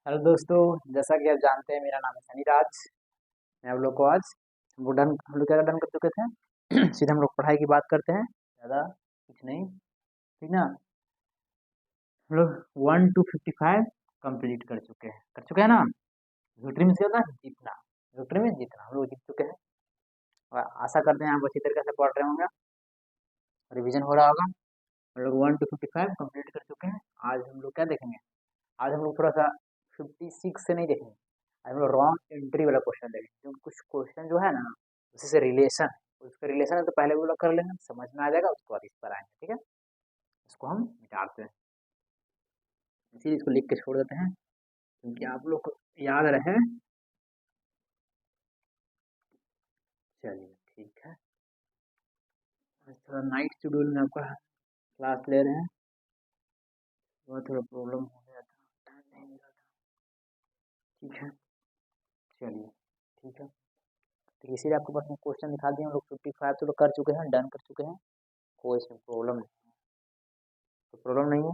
Hello दोस्तों। जैसा कि आप जानते हैं मेरा नाम है सनी राज। मैं आप लोग को आज हम लोग क्या डन कर चुके थे। सीधे हम लोग पढ़ाई की बात करते हैं, ज़्यादा कुछ नहीं, ठीक ना। हम लोग 1 to 55 कंप्लीट कर चुके हैं ना। विक्ट्री में क्या था? जीतना। विक्ट्री में जीतना, हम लोग जीत चुके हैं। और आशा करते हैं आप अच्छी तरीके से पढ़ रहे होंगे, रिवीजन हो रहा होगा। हम लोग 1 to 55 कंप्लीट कर चुके हैं। आज हम लोग क्या देखेंगे? आज हम लोग थोड़ा सा 56 से नहीं देखेंगे, आज हम लोग रॉन्ग एंट्री वाला क्वेश्चन देखेंगे। क्योंकि कुछ क्वेश्चन जो है ना, उसी से रिलेशन है, उसका रिलेशन है तो पहले वो लोग कर लेंगे, समझ में आ जाएगा, उसके बाद इस पर आएंगे, ठीक है। इसको हम मिटाते हैं, इसीलिए इसको लिख के छोड़ देते हैं क्योंकि आप लोग को याद रहे। चलिए ठीक है। आज थोड़ा नाइट शेड्यूल में आपका क्लास ले रहे हैं, वह थोड़ा प्रॉब्लम हो गया था, टाइम नहीं मिला था। ठीक है, चलिए ठीक है। तो इसीलिए आपके पास में क्वेश्चन दिखा दिए। हम लोग 55 तो लोग कर चुके हैं, डन कर चुके हैं, कोई इसमें प्रॉब्लम नहीं है। तो प्रॉब्लम नहीं है।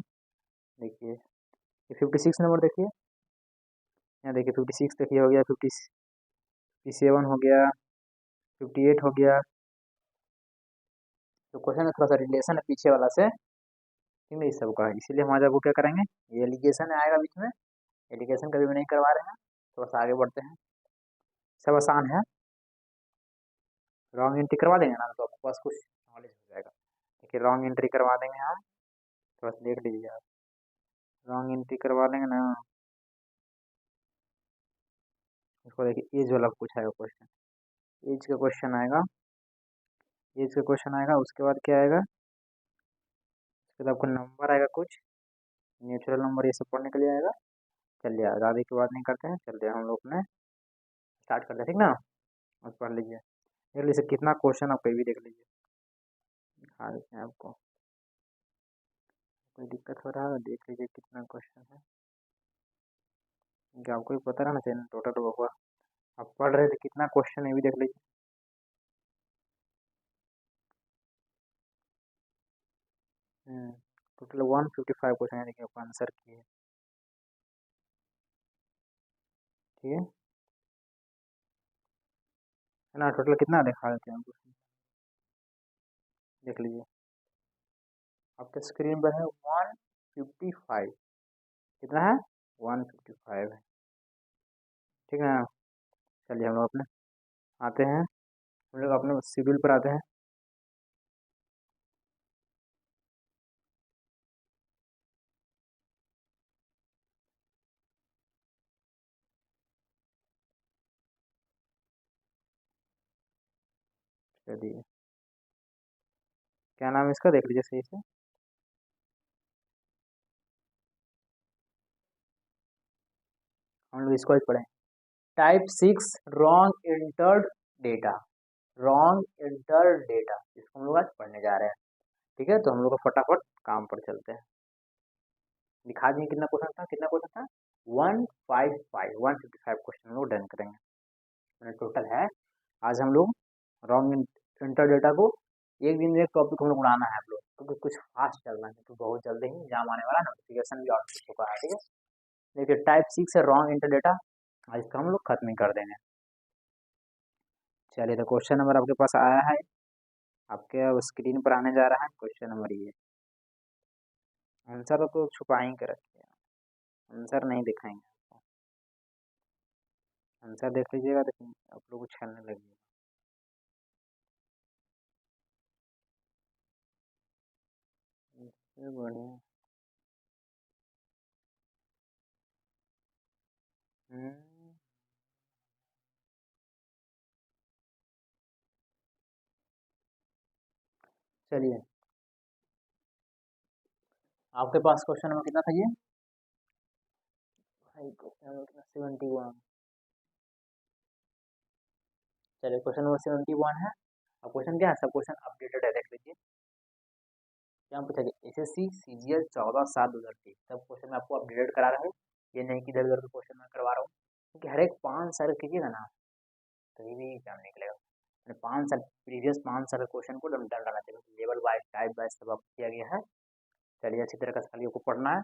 देखिए ये 56 नंबर देखिए, यहाँ देखिए 56 देखिए हो गया, 57 हो गया, 58 हो गया। तो क्वेश्चन में थोड़ा सा रिलेशन है पीछे वाला से, ठीक है, इस सब का। इसीलिए हम आज आपको क्या करेंगे, ये एलिगेशन आएगा बीच में, एलिगेशन कभी भी नहीं करवा रहे हैं। थोड़ा सा आगे बढ़ते हैं, सब आसान है। रॉन्ग एंट्री करवा देंगे ना तो आपके पास कुछ नॉलेज हो जाएगा। देखिए रॉन्ग एंट्री करवा देंगे हम, थोड़ा सा देख लीजिए आप। रॉन्ग एंट्री करवा देंगे ना, इसको देखिए एज वाला पूछा है क्वेश्चन, एज का क्वेश्चन आएगा, एज का क्वेश्चन आएगा। उसके बाद क्या आएगा? उसके बाद आपको नंबर आएगा कुछ, नेचुरल नंबर, ये सब पढ़ने के लिए आएगा। चलिए ज़्यादा की बात नहीं करते हैं, चलिए हम लोग अपने स्टार्ट करते हैं, ठीक ना। और पढ़ लीजिए, देख लीजिए कितना क्वेश्चन आप कहीं भी देख लीजिए, दिखा देते हैं आपको। कोई दिक्कत हो रहा है देख लीजिए कितना क्वेश्चन है, क्योंकि आपको भी पता रहना चाहिए टोटल होगा। आप पढ़ रहे थे कितना क्वेश्चन है, ये भी देख लीजिए। टोटल 155 क्वेश्चन है, देखिए आपको आंसर किए, ठीक है ना। टोटल कितना दिखा देते हैं आपको, देख लीजिए आपके स्क्रीन पर है 155। कितना है? 155 है, ठीक है ना। चलिए हम लोग अपने आते हैं, हम लोग अपने शेड्यूल पर आते हैं। चलिए क्या नाम है इसका, देख लीजिए सही से। हम लोग इसको आज पढ़ें, type 6 wrong entered data. Wrong entered data, इसको हम लोग आज पढ़ने जा रहे हैं, ठीक है। तो हम लोग का फटाफट काम पर चलते हैं। दिखा दिए कितना क्वेश्चन था, कितना क्वेश्चन था? 155 क्वेश्चन हम लोग डन करेंगे, टोटल है। आज हम लोग रॉन्ग इंटर डेटा को एक दिन में एक टॉपिक हम लोग उड़ाना है आप लोग, क्योंकि कुछ फास्ट चलना है, क्योंकि बहुत जल्दी ही एग्जाम आने वाला, नोटिफिकेशन भी आउट हो चुका है, ठीक है। देखिए टाइप 6 है रॉन्ग इंटर डेटा, आज इसका हम लोग खत्म ही कर देंगे। चलिए तो क्वेश्चन नंबर आपके पास आया है, आपके स्क्रीन पर आने जा रहा है क्वेश्चन नंबर ये। आंसर तो छुपा ही कर रखिए, आंसर नहीं दिखाएंगे आपको। आंसर देख लीजिएगा, लेकिन आप लोग को छलने लगेगा। इससे बढ़िया हम्म, चलिए आपके पास क्वेश्चन नंबर कितना था ये? भाई क्वेश्चन नंबर कितना? 71। चलिए क्वेश्चन नंबर 71 है। अब क्वेश्चन क्या है? सब क्वेश्चन अपडेटेड है, देख लीजिए। क्या पूछा गया? एसएससी सीजीएल 14/7/2023 सब क्वेश्चन मैं आपको अपडेटेड करा रहा हूँ। ये नहीं कि इधर उधर के क्वेश्चन मैं करवा रहा हूँ, क्योंकि हर एक 5 साल कीजिएगा ना तभी भी एग्जाम निकलेगा। मैंने 5 साल, प्रीवियस 5 साल के क्वेश्चन को डन डालना चाहिए, लेवल वाइज टाइप वाइज सब आपको किया गया है। चलिए अच्छी तरह का खाली आपको पढ़ना है,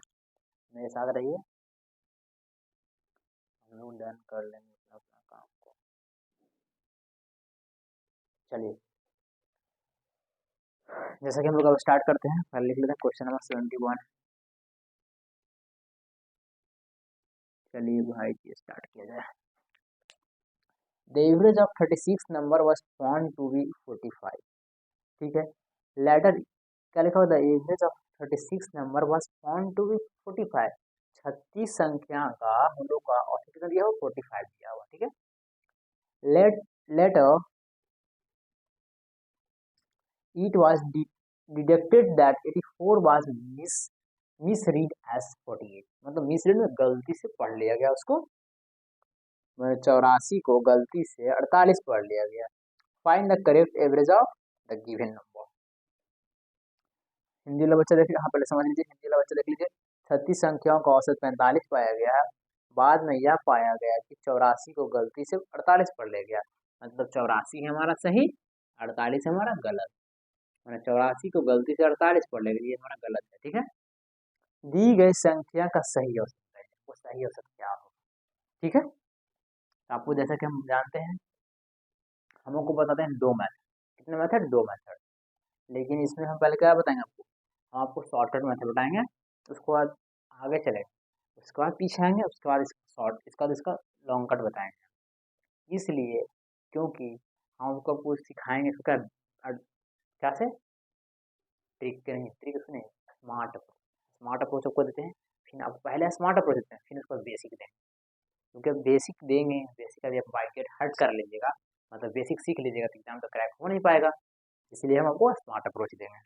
मेरे साथ रहिए। हम लोग डन कर लेंगे अपना अपना काम को। चलिए, जैसा कि हम लोग अब स्टार्ट करते हैं, पहले लिख लेते हैं क्वेश्चन नंबर 71। चलिए भाई जी स्टार्ट किया जाए। The average of 36 number was found to be 45। ठीक है, लेटर क्या लिखा हुआ? The average of 36 number was found to be 45। 36 संख्या का हम लोग का औसत कितना दिया हुआ? 45 दिया हुआ। ठीक है, letter it was deducted that 84 was misread as 48। मतलब मिसरीड में गलती से पढ़ लिया गया उसको, 84 को गलती से 48 पढ़ लिया गया। Find the correct average of the given number. Hindi वाला बच्चा देखिए, हाँ पहले समझ लीजिए, हिंदी वाला बच्चा देख लीजिए। 36 संख्याओं का औसत 45 पाया गया है। बाद में यह पाया गया कि 84 को गलती से 48 पढ़ लिया गया। मतलब 84 है हमारा सही, 48 है हमारा गलत। मैंने 84 को गलती से 48 पढ़ लिया, ये हमारा गलत है। ठीक है, दी गई संख्या का सही औसत है, वो सही औसत क्या होगा? ठीक है, तो आपको जैसा कि हम जानते हैं, हम लोग को बताते हैं दो मेथड। कितने मेथड? दो मेथड। लेकिन इसमें हम पहले क्या बताएंगे आपको? हम आपको शॉर्टकट मेथड बताएंगे, उसके बाद आगे चलेंगे, उसके बाद पीछे आएंगे, उसके बाद इसका बाद इसका लॉन्ग कट बताएंगे। इसलिए क्योंकि हम आपको कुछ सिखाएंगे इसका क्या से ट्रिक के नहीं, ट्रिक नहीं, स्मार्ट अप्रोच आपको देते हैं। फिर आप पहले स्मार्ट अप्रोच देते हैं, फिर उसको बेसिक देंगे। क्योंकि बेसिक देंगे, बेसिक का जब बाइकेट हट कर लीजिएगा, मतलब बेसिक सीख लीजिएगा, तो एग्जाम तो क्रैक हो नहीं पाएगा। इसलिए हम आपको स्मार्ट अप्रोच देंगे।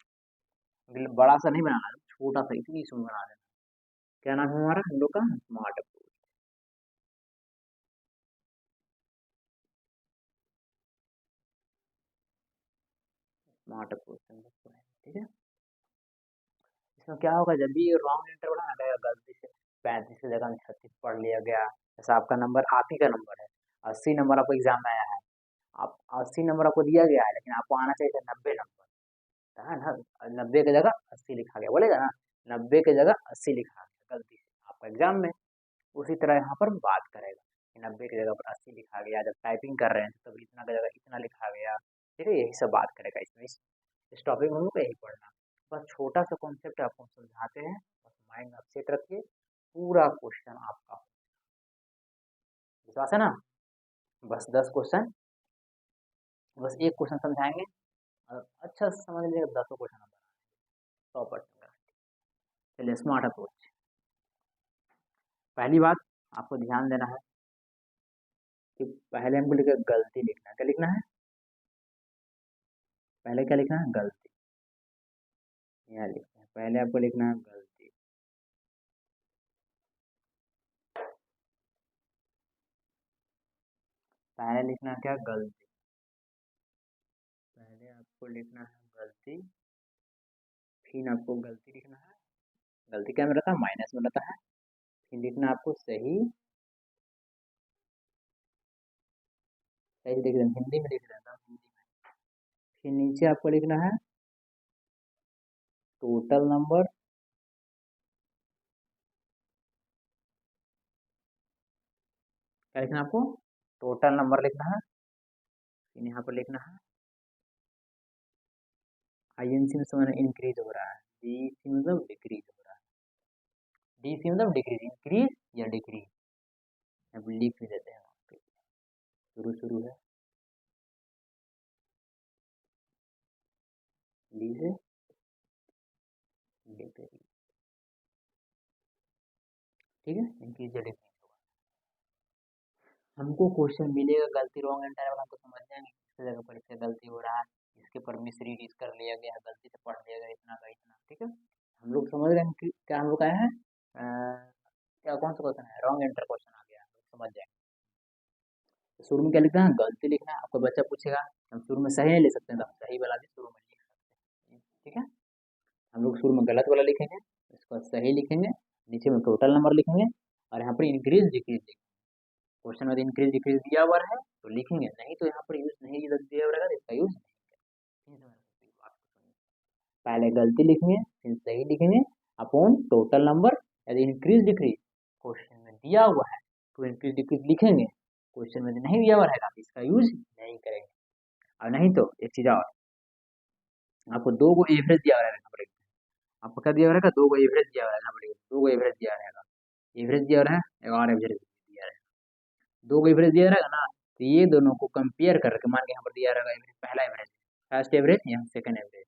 मतलब बड़ा सा नहीं बनाना है, छोटा सा इतनी इसमें बना देना। क्या नाम है हमारा हम लोग का? Smart approach. Smart approach. ठीक है, इसमें क्या होगा? जब भी रॉन्ग एंटर बनाना रहेगा, गलती से 35 की जगह 36 पढ़ लिया गया, जैसा आपका नंबर, आप ही का नंबर है 80 नंबर, आपको एग्जाम में आया है, आप 80 नंबर आपको दिया गया है, लेकिन आपको आना चाहिए था 90 नंबर, है ना? 90 की जगह 80 लिखा गया, बोलेगा ना 90 की जगह 80 लिखा गया गलती से आपका एग्जाम में। उसी तरह यहाँ पर बात करेगा कि 90 की जगह पर 80 लिखा गया, जब टाइपिंग कर रहे हैं तो इतना की जगह इतना लिखा गया। ठीक है, यही सब बात करेगा इसमें। इस टॉपिक में हम लोग को यही पढ़ना। बस छोटा सा कॉन्सेप्ट आपको समझाते हैं, बस माइंड में आप सेट रखिए, पूरा क्वेश्चन आपका। विश्वास है ना? बस 10 क्वेश्चन, बस एक क्वेश्चन समझाएंगे और अच्छा से समझ लीजिएगा, 10 क्वेश्चन आप बनाएंगे 100%। चलिए, स्मार्ट अप्रोच। पहली बात आपको ध्यान देना है कि पहले हमको लिखा गलती लिखना है। क्या लिखना है? पहले क्या लिखना है? गलती। यहाँ लिखना है, पहले आपको लिखना है गलती। पहले लिखना है क्या? गलती। पहले आपको लिखना है गलती, फिर आपको गलती लिखना है। गलती क्या में रहता है? माइनस में रहता है। फिर लिखना आपको सही। सही लिख रहे हैं, हिंदी में लिख रहे हैं, हिंदी में। फिर नीचे आपको लिखना है टोटल नंबर। क्या लिखना है आपको? टोटल नंबर लिखना है। फिर यहाँ पर लिखना है आईएनसी में समय इंक्रीज हो रहा है, डी सी मतलब डिक्रीज हो रहा है। डी सी मतलब डिक्रीज, इंक्रीज या डिक्रीज। अब लिख भी देते हैं वहाँ पे, शुरू शुरू है डी से डिक्रीज। ठीक है, इंक्रीज या डिक्रीज होगा। हमको क्वेश्चन मिलेगा गलती रॉन्ग एंटर वाला, हमको समझ जाएंगे किस जगह पर इससे गलती हो रहा है, इसके पर मिसरीड इस कर लिया गया, गलती से पढ़ लिया गया इतना का इतना। ठीक है, हम लोग समझ रहे हैं कि क्या हम लोग आए हैं, क्या कौन सा क्वेश्चन है? रॉन्ग एंटर क्वेश्चन आ गया, हम लोग समझ जाएंगे। तो शुरू में क्या लिखना है? गलती लिखना है। आपका बच्चा पूछेगा, हम शुरू में सही नहीं लिख सकते हैं, तो हम सही वाला भी शुरू में लिख सकते हैं। ठीक है, हम लोग शुरू में गलत वाला लिखेंगे, इसको सही लिखेंगे, नीचे में टोटल नंबर लिखेंगे, और यहाँ पर इंक्रीज डिक्रीज लिखेंगे। क्वेश्चन में इंक्रीज डिक्रीज दिया हुआ है तो लिखेंगे, नहीं तो यहाँ पर यूज नहीं दिया हुआ रहेगा तो इसका यूज नहीं करेंगे। पहले गलती लिखेंगे, फिर सही लिखेंगे, अपॉन टोटल नंबर। यदि इंक्रीज डिक्रीज क्वेश्चन में दिया हुआ है तो इंक्रीज डिक्रीज लिखेंगे, क्वेश्चन में नहीं दिया हुआ रहेगा तो इसका यूज नहीं करेंगे। और नहीं तो एक चीज और, आपको दो को एवरेज दिया हुआ रहेगा पड़ेगा, आपको क्या दिया हुआ रहेगा, दो को एवरेज दिया हुआ रहेगा पड़ेगा, दो को एवरेज दिया रहेगा, एवरेज दिया हुआ है और एवरेज दिया रहेगा, दो को एवरेज दिया रहेगा ना, तो ये दोनों को कंपेयर करके मान के यहाँ पर दिया रहेगा एवरेज, पहला एवरेज फर्स्ट एवरेज, यहाँ सेकंड एवरेज,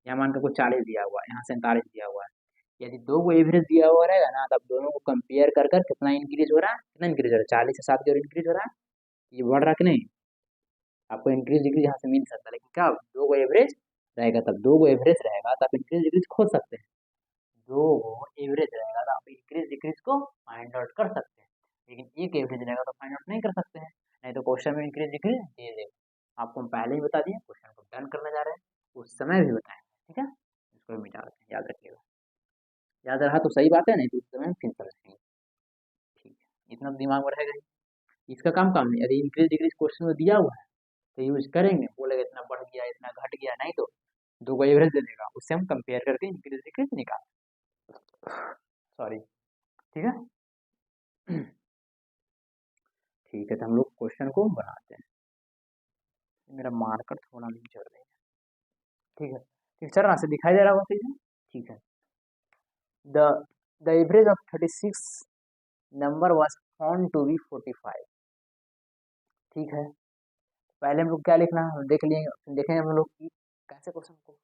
यहाँ मान के कुछ 40 दिया हुआ है, यहाँ 47 दिया हुआ है, यदि दो को एवरेज दिया हुआ रहेगा ना, तब दोनों को कंपेयर कर कर कितना इंक्रीज हो रहा है, कितना इंक्रीज हो रहा है, 40 से 7 की ओर इंक्रीज हो रहा है, ये बढ़ रहा कि नहीं, आपको इंक्रीज डिक्रीज यहाँ से मिल सकता है, लेकिन क्या दो को एवरेज रहेगा, तब दो को एवरेज रहेगा तो आप इंक्रीज डिक्रीज खोज सकते हैं, दो एवरेज रहेगा तो आप इंक्रीज डिक्रीज को फाइंड आउट कर सकते हैं, लेकिन एक एवरेज रहेगा तो फाइंड आउट नहीं कर सकते हैं, नहीं तो क्वेश्चन में इंक्रीज डिक्रीज दे देगा, आपको हम पहले ही बता दिए क्वेश्चन को डन करने जा रहे हैं, उस समय भी बताएंगे, ठीक है, इसको भी मिटा देते हैं, याद रखिएगा, याद रहा तो सही बात है, नहीं तो उस समय फिर समझेंगे, ठीक है, इतना तो दिमाग में रहेगा ही। इसका काम काम नहीं, यदि इंक्रीज डिक्रीज क्वेश्चन में दिया हुआ है तो यूज करेंगे, बोलेगा इतना बढ़ गया इतना घट गया, नहीं तो दो को एवरेज दे देगा, उससे हम कंपेयर करके इंक्रीज डिक्रीज निकाल, सॉरी, ठीक है। ठीक है, तो हम लोग क्वेश्चन को बनाते हैं, मेरा मार्कर थोड़ा नहीं चल रहा है, ठीक है, ठीक चल रहा से दिखाई दे रहा होगा चीजें, ठीक है। The the average of 36 number was found to be 45, ठीक है, पहले हम लोग क्या लिखना है देख लिए, देखेंगे हम लोग कि कैसे क्वेश्चन को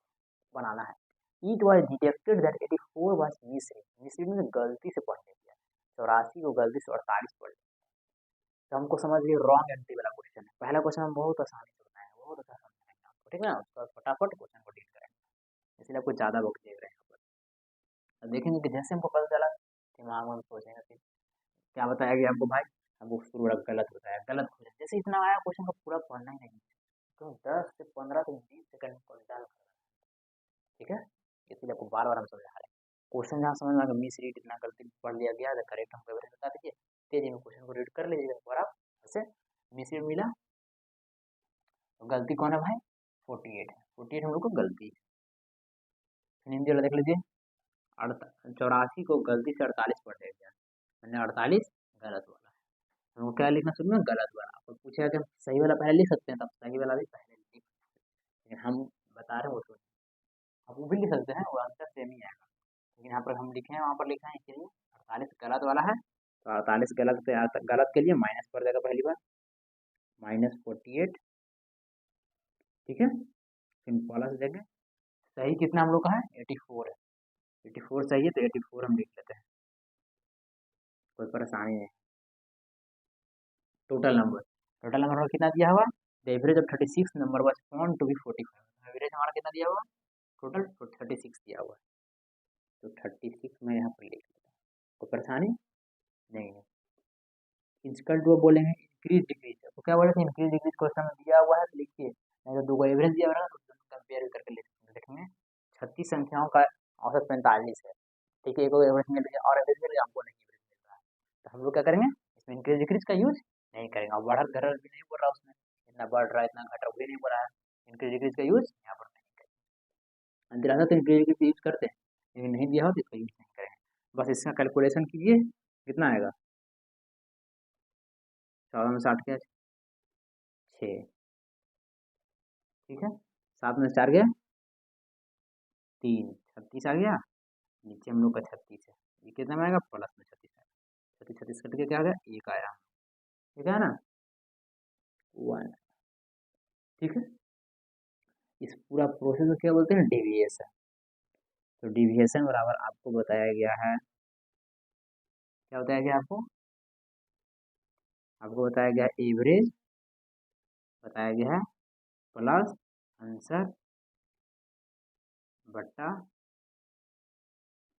बनाना है। It was detected that 84 was misread, misread में गलती से पढ़ लिया, 84 को गलती से 48 पढ़ लिया, तो हमको समझ लिए रॉन्ग एंट्री वाला क्वेश्चन है, पहला क्वेश्चन हम बहुत आसानी से बनाए, बहुत अच्छा समझाएंगे आपको, ठीक है ना, उसका फटाफट क्वेश्चन को डील करेंगे, इसलिए आपको ज़्यादा वक्त देख रहे हैं यहाँ पर। अब देखेंगे कि जैसे हमको पता चला, दिमाग में सोचेंगे कि क्या बताया गया हमको भाई, हमको पूरा गलत बताया, गलत हो जाए, जैसे इतना आया क्वेश्चन को पूरा पढ़ना ही नहीं, तो 10 से 15 से 20 सेकंड को डन करना, ठीक है, इसलिए आपको बार बार हम समझा रहे हैं, क्वेश्चन जहाँ समझ में आएगा मिस रीड इतना गलती पढ़ लिया गया, करेक्ट हमको एवरेज बता दीजिए, तेजी में क्वेश्चन को रीड कर लीजिएगा, और आप ऐसे मिस रीड मिला, तो गलती कौन है भाई, 48 है, 48 हम लोग को गलती है, हिंदी वाला देख लीजिए, 84 को गलती से 48 पढ़ लिया गया, मैंने 48 गलत वाला है, हमको क्या लिखना शुरू में, गलत वाला, आपको पूछेगा कि हम सही वाला पहले लिख सकते हैं, तब सही वाला भी पहले लिख सकते हैं, लेकिन हम बता रहे हैं वो तो आप वो भी लिख सकते हैं, वो आंसर सेम ही आएगा, लेकिन यहाँ पर हम लिखे हैं, वहाँ पर लिखा है इसलिए 48 गलत वाला है, तो 48 गलत पे गलत के लिए माइनस पड़ जाएगा पहली बार, -48, ठीक है, सिंपल से जगह सही कितना हम लोग का है, 84 है, 84 सही है, तो 84 हम लिख लेते हैं, कोई परेशानी नहीं। टोटल नंबर कितना दिया हुआ, the average of 36 number was found to be 45, average हमारा कितना दिया हुआ, टोटल 36 दिया हुआ है, तो 36 में यहाँ पर लिख लेते हैं, कोई परेशानी नहीं है। इक्वल टू बोलेंगे इंक्रीज डिक्रीज, तो क्या बोले थे, इंक्रीज डिक्रीज क्वेश्चन में दिया हुआ है तो लिखिए, नहीं तो दो को एवरेज दिया हुआ है तो कंपेयर करके लिखेंगे, 36 संख्याओं का औसत 45 है, ठीक है, एक को एवरेज मिल गया और एवरेज मिल गया, हमको नहीं एवरेज मिल रहा है, तो हम लोग क्या करेंगे, इसमें इंक्रीज डिक्रीज का यूज नहीं करेंगे, और बढ़त घटत भी नहीं बोल रहा उसमें, इतना बढ़ रहा है इतना घट रहा भी नहीं बोल रहा है, इंक्रीज डिक्रीज का यूज यहाँ पर नहीं करेंगे, दिलाना तो इंक्रीज डिक्रीज यूज करते हैं, लेकिन नहीं दिया हो तो इसका यूज नहीं करेंगे, बस इसका कैलकुलेशन कीजिए, कितना आएगा, 14 में 60 क्या, 6, ठीक है, 7 में 4 गया 3, 36 आ गया, नीचे हम लोग का 36 है, ये कितना में आएगा, प्लस में 36 आएगा, 36 36 कट के क्या आ गया, एक आया, ठीक है ना, 1, ठीक है, इस पूरा प्रोसेस को क्या बोलते हैं, डेविएशन, तो डेविएशन बराबर आपको बताया गया है, क्या बताया गया आपको, आपको बताया गया एवरेज, बताया गया है प्लस आंसर बट्टा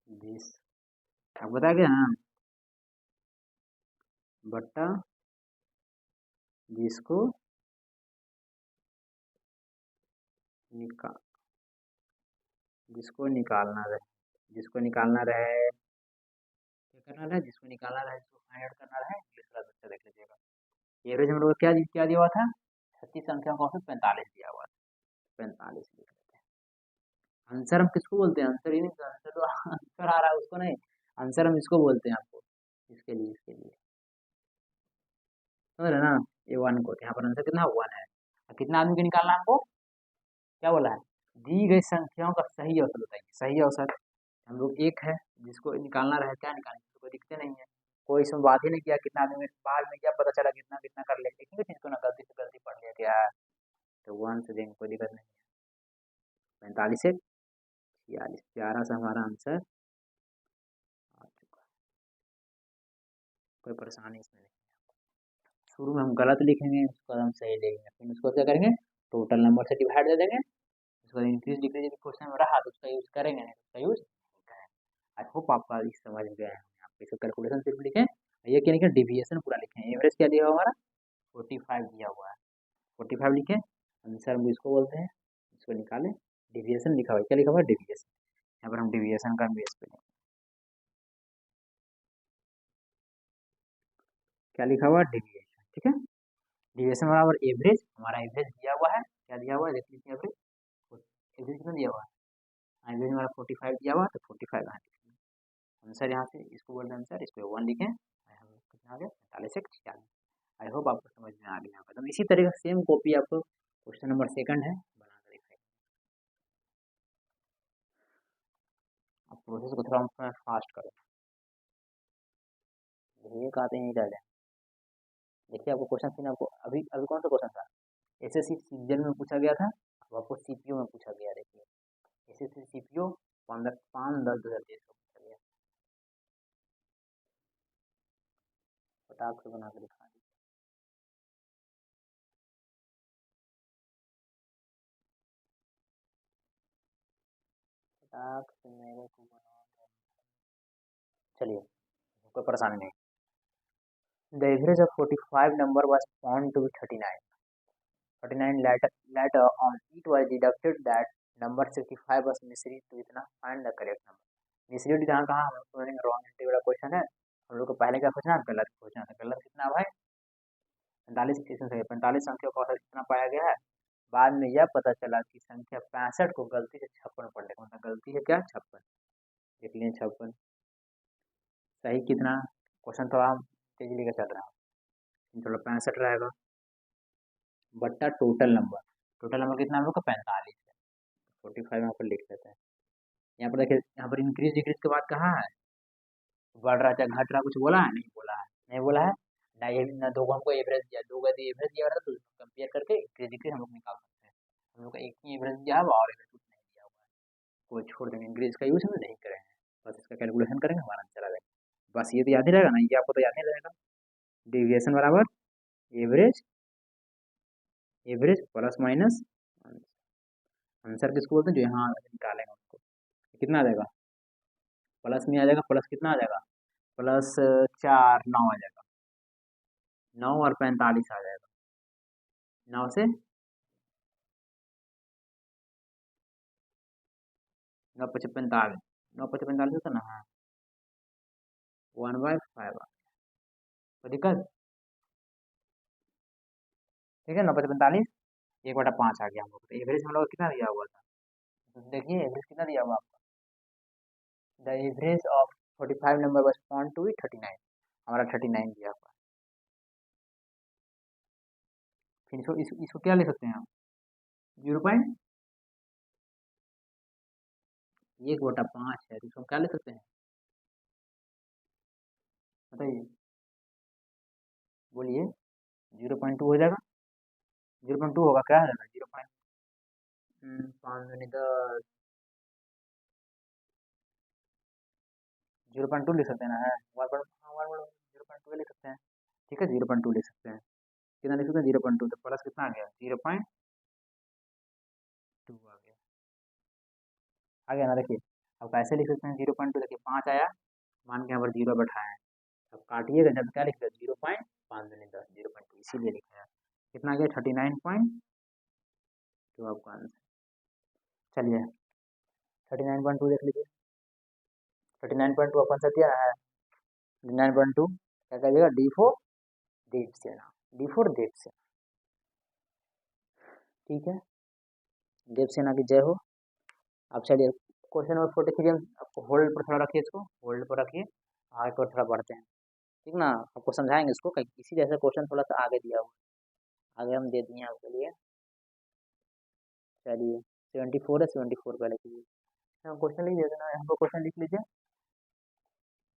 20, आपको बताया गया ना, बट्टा जिसको निकाल, जिसको निकालना रहे, जिसको निकालना रहे, क्या करना रहे, जिसको निकालना रहे, जिसको फाइंड आउट करना रहे, इंग्लिश वाला बच्चा देख लीजिएगा, एवरेज हम लोग क्या क्या दिया हुआ था, 36 संख्या का औसत 45 दिया हुआ था, 45 लिख लेते हैं, आंसर हम किसको बोलते हैं, आंसर ही नहीं, आंसर तो आंसर आ रहा है उसको नहीं, आंसर हम इसको बोलते हैं आपको, इसके लिए समझ रहे ना, ये 1 को, यहाँ पर आंसर कितना 1 है। कितना आदमी को निकालना है हमको, क्या बोला है, दी गई संख्याओं का सही औसत बताइए। सही औसत हम लोग एक है जिसको निकालना रहे, क्या निकालेंगे, कोई दिखते नहीं है, कोई इसमें बात ही नहीं किया कितना आदमी, बाद में क्या पता चला कितना कितना कर ले, लेकिन चीज को ना गलती से गलती पढ़ लिया गया है, तो 1 से देंगे, कोई दिक्कत नहीं है। 45 से 46, प्यारा सा हमारा आंसर आ चुका है, कोई परेशानी इसमें नहीं। शुरू में हम गलत लिखेंगे, उसके बाद हम सही लिखेंगे, फिर उसको क्या करेंगे, टोटल नंबर से डिवाइड दे देंगे, उसके बाद इंक्रीज डिक्रीज क्वेश्चन में रहा तो उसका यूज करेंगे, नहीं तो उसका यूज नहीं करेंगे। आई होप आपका इस समझ में गया है। यहाँ पे इसका कैलकुलेशन सिर्फ लिखें, ये क्या लिखें, डिविएशन पूरा लिखें। एवरेज क्या दिया हुआ हमारा 45 दिया हुआ है, 45 लिखें, आंसर हम इसको बोलते हैं, इसको निकालें। डिविएशन लिखा हुआ है, क्या लिखा हुआ है, डिविएशन, यहाँ पर हम डिविएशन का बेस पे लिखें, क्या लिखा हुआ है, डिविएशन, ठीक है। डिविएशन बराबर एवरेज, हमारा एवरेज दिया हुआ है, क्या दिया हुआ है देख लीजिए, एवरेज, एवरेज कितना दिया हुआ है, एवरेज हमारा 45 दिया हुआ है, तो 45 यहाँ लिखेंगे आंसर, यहाँ से इसको बोलते हैं आंसर, इस पर 1 लिखें, हम कितना आ गया 45 से 46। आई होप आपको समझ में आ गया होगा। तो इसी तरीके से सेम कॉपी आपको क्वेश्चन नंबर 2 है बना कर दिखाई। आप प्रोसेस को थोड़ा फास्ट करो, एक आते ही रह जाए। देखिए आपको क्वेश्चन 3 आपको अभी अभी कौन सा क्वेश्चन था, एसएससी सीजीएल में पूछा गया था, अब आपको सीपीओ में पूछा गया। देखिए एसएससी सीपीओ 5-10-2023 को पूछा गया, फटाक से बना कर दिखा दी। फटाक से मेरे को बना दो। चलिए कोई परेशानी नहीं। The average of 45 number was found to be 39. 39 later on it was deducted that number 65 was misread to इतना find the correct number. Misread जहाँ कहाँ हम लोग समझेंगे, रॉन्ग एंट्री वाला क्वेश्चन है, हम लोग को पहले क्या पूछना है, गलत पूछना है। गलत कितना भाई 45, इसमें से 45 संख्या का औसत कितना पाया गया है। बाद में यह पता चला कि संख्या 65 को गलती से 56 पढ़ लिया, मतलब गलती है क्या 56, देख लीजिए 56 सही कितना, क्वेश्चन थोड़ा हम तेजी लेकर चल रहा है, थोड़ा 65 रहेगा बट्टा टोटल नंबर, टोटल नंबर कितना हम लोग का 45 है, 45 यहाँ पर लिख देते हैं। यहाँ पर देखिए, यहाँ पर इंक्रीज डिक्रीज के बाद कहाँ है, बढ़ रहा चाहे घट रहा, कुछ बोला है, नहीं बोला है, नहीं बोला है ना, ये ना दो को हमको एवरेज दिया, दो का एवरेज दिया रहा, तो कंपेयर करके इंक्रीज डिक्रीज हम लोग निकाल सकते हैं। हम लोग का एक ही एवरेज दिया हुआ और एवरेज कुछ नहीं दिया हुआ है, कोई छोड़ देंगे, इंक्रीज का यूज हम नहीं करेंगे, बस इसका कैलकुलेशन करेंगे, हमारा आंसर आ जाएगा। बस ये तो याद ही रहेगा ना, ये आपको तो याद ही रहेगा, डिविएशन बराबर average, average plus minus answer किसको बोलते हैं, जो यहाँ निकालेंगे उसको, कितना आ जाएगा, प्लस में आ जाएगा, प्लस कितना आ जाएगा, प्लस 4 9 आ जाएगा, 9 और 45 आ जाएगा, 9 से 9 × 45, 9 × 45 होता ना, हाँ 1/5 तो दिक्कत, ठीक है 9 × 45 1/5 आ गया हम लोग, तो एवरेज हम लोग को कितना दिया हुआ था, तो देखिए एवरेज कितना दिया हुआ आपका, द एवरेज ऑफ 45 नंबर बस पॉइंट टू 39, हमारा 39 दिया हुआ है। फिर इसको क्या ले सकते हैं हम, 0.1/5 है, तो इसको हम क्या ले सकते हैं, बताइए, बोलिए, 0.2 हो जाएगा, 0.2 होगा, क्या है 0.5 0.2 लिख सकते हैं ना, है 0.2 लिख सकते हैं, ठीक है 0.2 लिख सकते हैं, कितना लिख सकते हैं 0.2, तो प्लस कितना आ गया 0.2 आ गया ना। देखिए अब कैसे लिख सकते हैं 0.2, देखिए 5 आया, मान के यहाँ पर 0 बैठाए हैं, अब काटिएगा जब क्या लिखेगा 0.5 0.2, इसीलिए लिखा है, कितना आ गया 39.2 आपका आंसर। चलिए 39.2 देख लीजिए, 39.2 अपन सा दिया है, 39.2 क्या करिएगा, देव सेना, देव सेना, ठीक है, देव सेना की जय हो। अब चलिए क्वेश्चन नंबर 43, आपको होल्ड पर थोड़ा रखिए, इसको होल्ड पर रखिए, आगे को थोड़ा बढ़ते हैं, ठीक ना, आपको समझाएंगे इसको, इसी जैसे क्वेश्चन थोड़ा सा आगे दिया हुआ, आगे हम दे दिए आपके लिए। चलिए 74 है, 74 पहले कीजिए, हम क्वेश्चन लिख देते ना, हमको क्वेश्चन लिख लीजिए,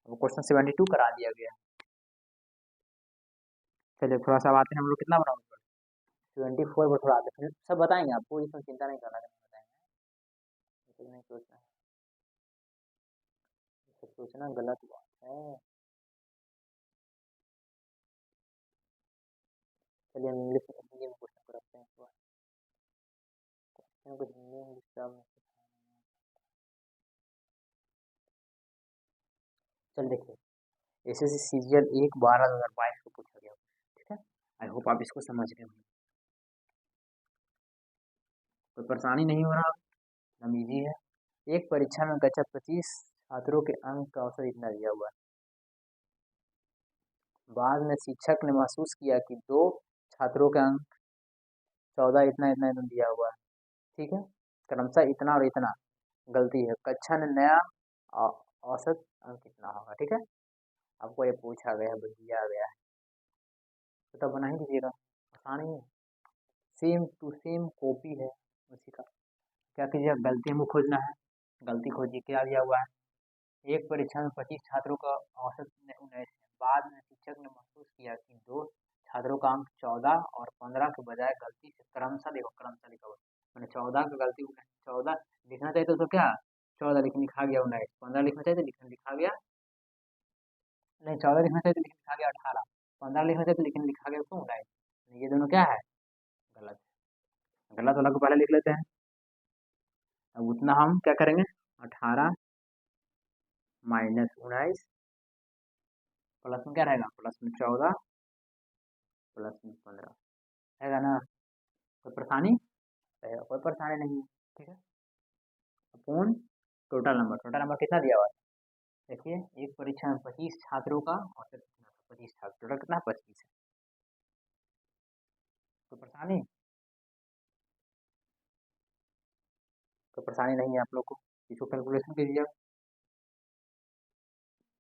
अब क्वेश्चन 72 करा दिया गया। चलिए थोड़ा सा आते हैं हम लोग कितना बनाओगे, 74 पर थोड़ा आते हैं, फिर सब बताएंगे आपको, इसमें चिंता नहीं करना, बताएंगे, नहीं सोचना है, सोचना गलत बात है। चलिए हम इंग्लिश हिंदी में क्वेश्चन को रखते हैं, इस बार क्वेश्चन को हिंदी इंग्लिश सब में चल देखिए, एसएससी सीजीएल 1/12/2022 को पूछा गया, ठीक है, आई होप आप इसको समझ रहे होंगे, कोई परेशानी नहीं हो रहा, एकदम ईजी है। एक परीक्षा में कक्षा 25 छात्रों के अंक का औसत इतना दिया हुआ है, बाद में शिक्षक ने महसूस किया कि 2 छात्रों के अंक 14 इतना इतना इतना दिया हुआ है, ठीक है, क्रमशः इतना और इतना गलती है, कक्षा ने नया औसत अंक कितना होगा, ठीक है, आपको ये पूछा गया है, दिया गया है, तो तब बना ही दीजिएगा, आसान ही है, सेम टू सेम कॉपी है उसी का। क्या कीजिए, गलती हमको खोजना है, गलती खोजिए, क्या दिया हुआ है, एक परीक्षा में 25 छात्रों का औसत 19 है, बाद में शिक्षक ने महसूस किया कि 2 छात्रों का अंक 14 और 15 के बजाय गलती से क्रमशः, देखो क्रमशः लिखा हुआ, मैंने 14 का गलती 14 लिखना चाहिए तो क्या 14 लिखा गया 19, 15 लिखना चाहिए तो लिखा गया, नहीं 14 लिखना चाहिए तो लिखा गया 18, 15 लिखना चाहिए तो लिखा गया उसको 19, ये दोनों क्या है, गलत है, गलत वाला को पहले लिख लेते हैं, अब उतना हम क्या करेंगे, 18 माइनस 19 प्लस में क्या रहेगा, प्लस में 14 प्लस में 15 रहेगा ना, कोई परेशानी रहेगा, कोई परेशानी नहीं है, ठीक है, अपूर्ण टोटल नंबर कितना दिया हुआ है, देखिए एक परीक्षा में 25 छात्रों का औसत कितना था, 25 छात्र, टोटल कितना है 25 है, कोई परेशानी, कोई परेशानी नहीं है आप लोग को, इसको कैलकुलेशन कीजिए,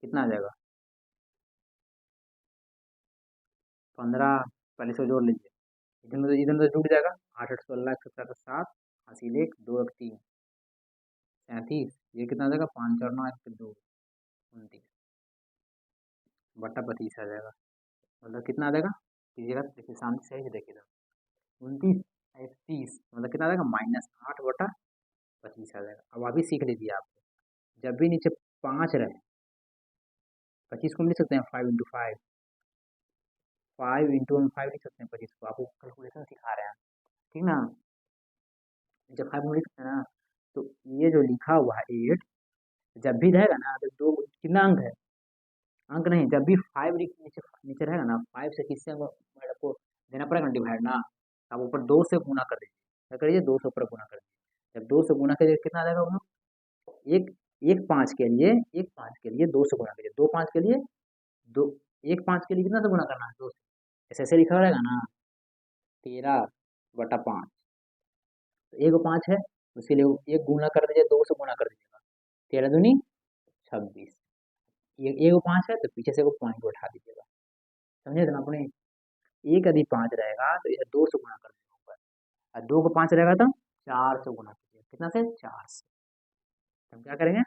कितना आ जाएगा, 15 पहले से जोड़ लीजिए, इधर तो जुड़ जाएगा, 8 8 16 17 7 80 1 2 3 37, ये कितना आ जाएगा, 5 और 9 1 2 29 बटा 25 आ जाएगा, मतलब कितना आ जाएगा, कीजिएगा देखिए शांति से देखिएगा, 29 30 मतलब कितना आ जाएगा, -8/25 आ जाएगा। अब अभी सीख लीजिए आप, जब भी नीचे 5 रहे, 25 को लिख सकते हैं 5 × 5, 5 × 5 लिख सकते हैं 25 को, आपको कैलकुलेशन सिखा रहे हैं, ठीक ना, जब 5 में लिख सकते हैं ना, तो ये जो लिखा हुआ है 8 जब भी रहेगा ना, तो 2 कितना अंक है, अंक नहीं, जब भी 5 नीचे नीचे रहेगा ना, 5 से किससे मतलब को देना पड़ेगा ना डिवाइड ना, आप ऊपर 2 से गुना कर दीजिए, क्या करिए 2 से ऊपर गुना कर दीजिए, जब 2 से गुना करिए कितना आ जाएगा, एक एक 5 के लिए, एक 5 के लिए 2 से गुना करिए, 2 5 के लिए दो, एक 5 के लिए कितना से गुना करना है, 2 से, ऐसे ऐसे लिखा रहेगा ना, 13/5, तो एक 5 है, उसके लिए एक गुना कर दीजिए, 2 से गुना कर दीजिएगा, 13 दूनी 26, एक 5 है तो पीछे से वो पॉइंट उठा दीजिएगा, समझे थे ना अपने, एक यदि 5 रहेगा तो इसे 2 से गुना कर दीजिएगा ऊपर, और 2 को 5 रहेगा तो 4 से गुना कीजिए, कितना से 4 से, तो हम क्या करेंगे,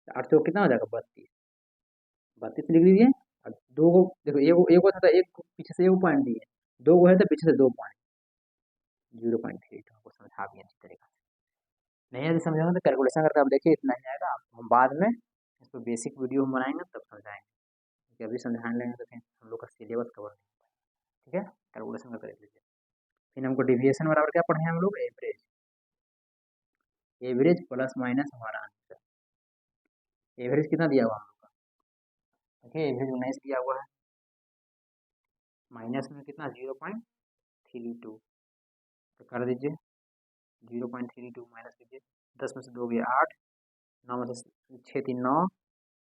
8 से कितना हो जाएगा 32, 32 लिख लीजिए, और 2 को देखो, एक को था तो एक पीछे से एक पॉइंट दिए, 2 को है तो पीछे से 2 पॉइंट, 0.3 आपको समझा दिया अच्छी तरीके से, नहीं यदि समझाऊंगा तो कैलकुलेशन करके आप देखिए, इतना ही आएगा, हम बाद में इस पर बेसिक वीडियो हम बनाएंगे तब समझाएंगे, क्योंकि अभी समझाने लेंगे तो फिर हम लोग का सिलेबस कवर नहीं होगा, ठीक है, कैलकुलेशन का कर लीजिए, फिर हमको डेविएशन बराबर क्या पढ़े हैं हम लोग, एवरेज, एवरेज प्लस माइनस हमारा आंसर, एवरेज कितना दिया हुआ हम लोग का, देखिए एवरेज 19 दिया हुआ है, माइनस में कितना 0.32, तो कर दीजिए 0.32 माइनस कीजिए, 10 में से 2 गया 8, 9 में से 6 3 9,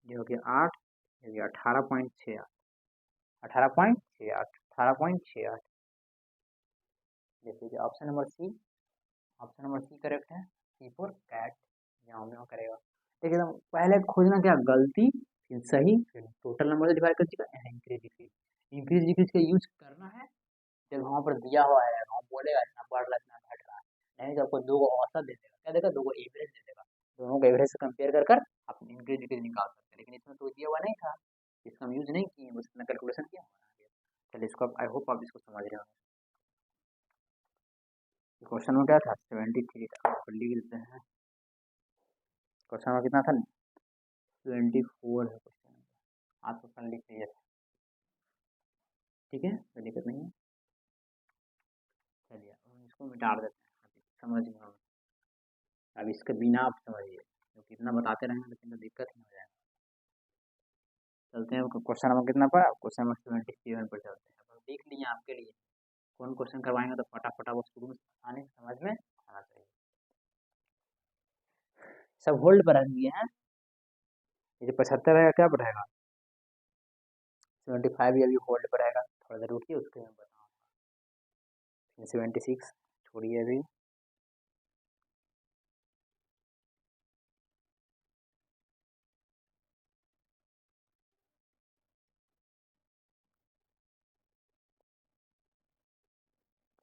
ये हो गया 8, ये हो गया 18.68, 18.68, 18.68, देखिए option number C, option number C correct है, सी फॉर कैट, यहाँ में करेगा, देखिए एकदम पहले खोजना क्या गलती, फिर सही, फिर टोटल नंबर से डिवाइड कर दीजिएगा, इंक्रीज डिक्रीज। इंक्रीज डिक्रीज का यूज करना है जब वहाँ पर दिया हुआ है, वहाँ बोलेगा इतना बढ़ रहा है इतना घट रहा है, नहीं तो आपको दो को औसत दे देगा, क्या देगा, दो को एवरेज दे देगा, दोनों को एवरेज से कंपेयर कर कर आप इंक्रीज डिक्रीज निकाल सकते हैं। लेकिन इसमें तो दिया हुआ नहीं था, इसका हम यूज नहीं किए, बस इतना कैलकुलेशन किया हमारा आ गया। चलिए इसको आई होप आप इसको समझ रहे हो। क्वेश्चन में क्या था, 73 था, लिख लेते हैं। क्वेश्चन में कितना था, 24 है क्वेश्चन, आप क्वेश्चन लिख लीजिए, ठीक है, कोई दिक्कत नहीं है। चलिए हम इसको मिटा देते हैं, समझ में हमें। अब इसके बिना आप समझिए, क्योंकि इतना बताते रहेंगे लेकिन तो दिक्कत ही हो जाएगा। चलते हैं क्वेश्चन नंबर कितना पर, क्वेश्चन नंबर 77 पर चलते हैं। अब देख लीजिए आपके लिए कौन क्वेश्चन करवाएंगे तो फटाफट वो शुरू में आने समझ में आना चाहिए। सब होल्ड पर रख दिए हैं, ये जो 75 है क्या पर रहेगा, 75 भी अभी होल्ड पर रहेगा, थोड़ा देर रुकिए उसके मैं बताऊँगा। 76 छोड़िए अभी,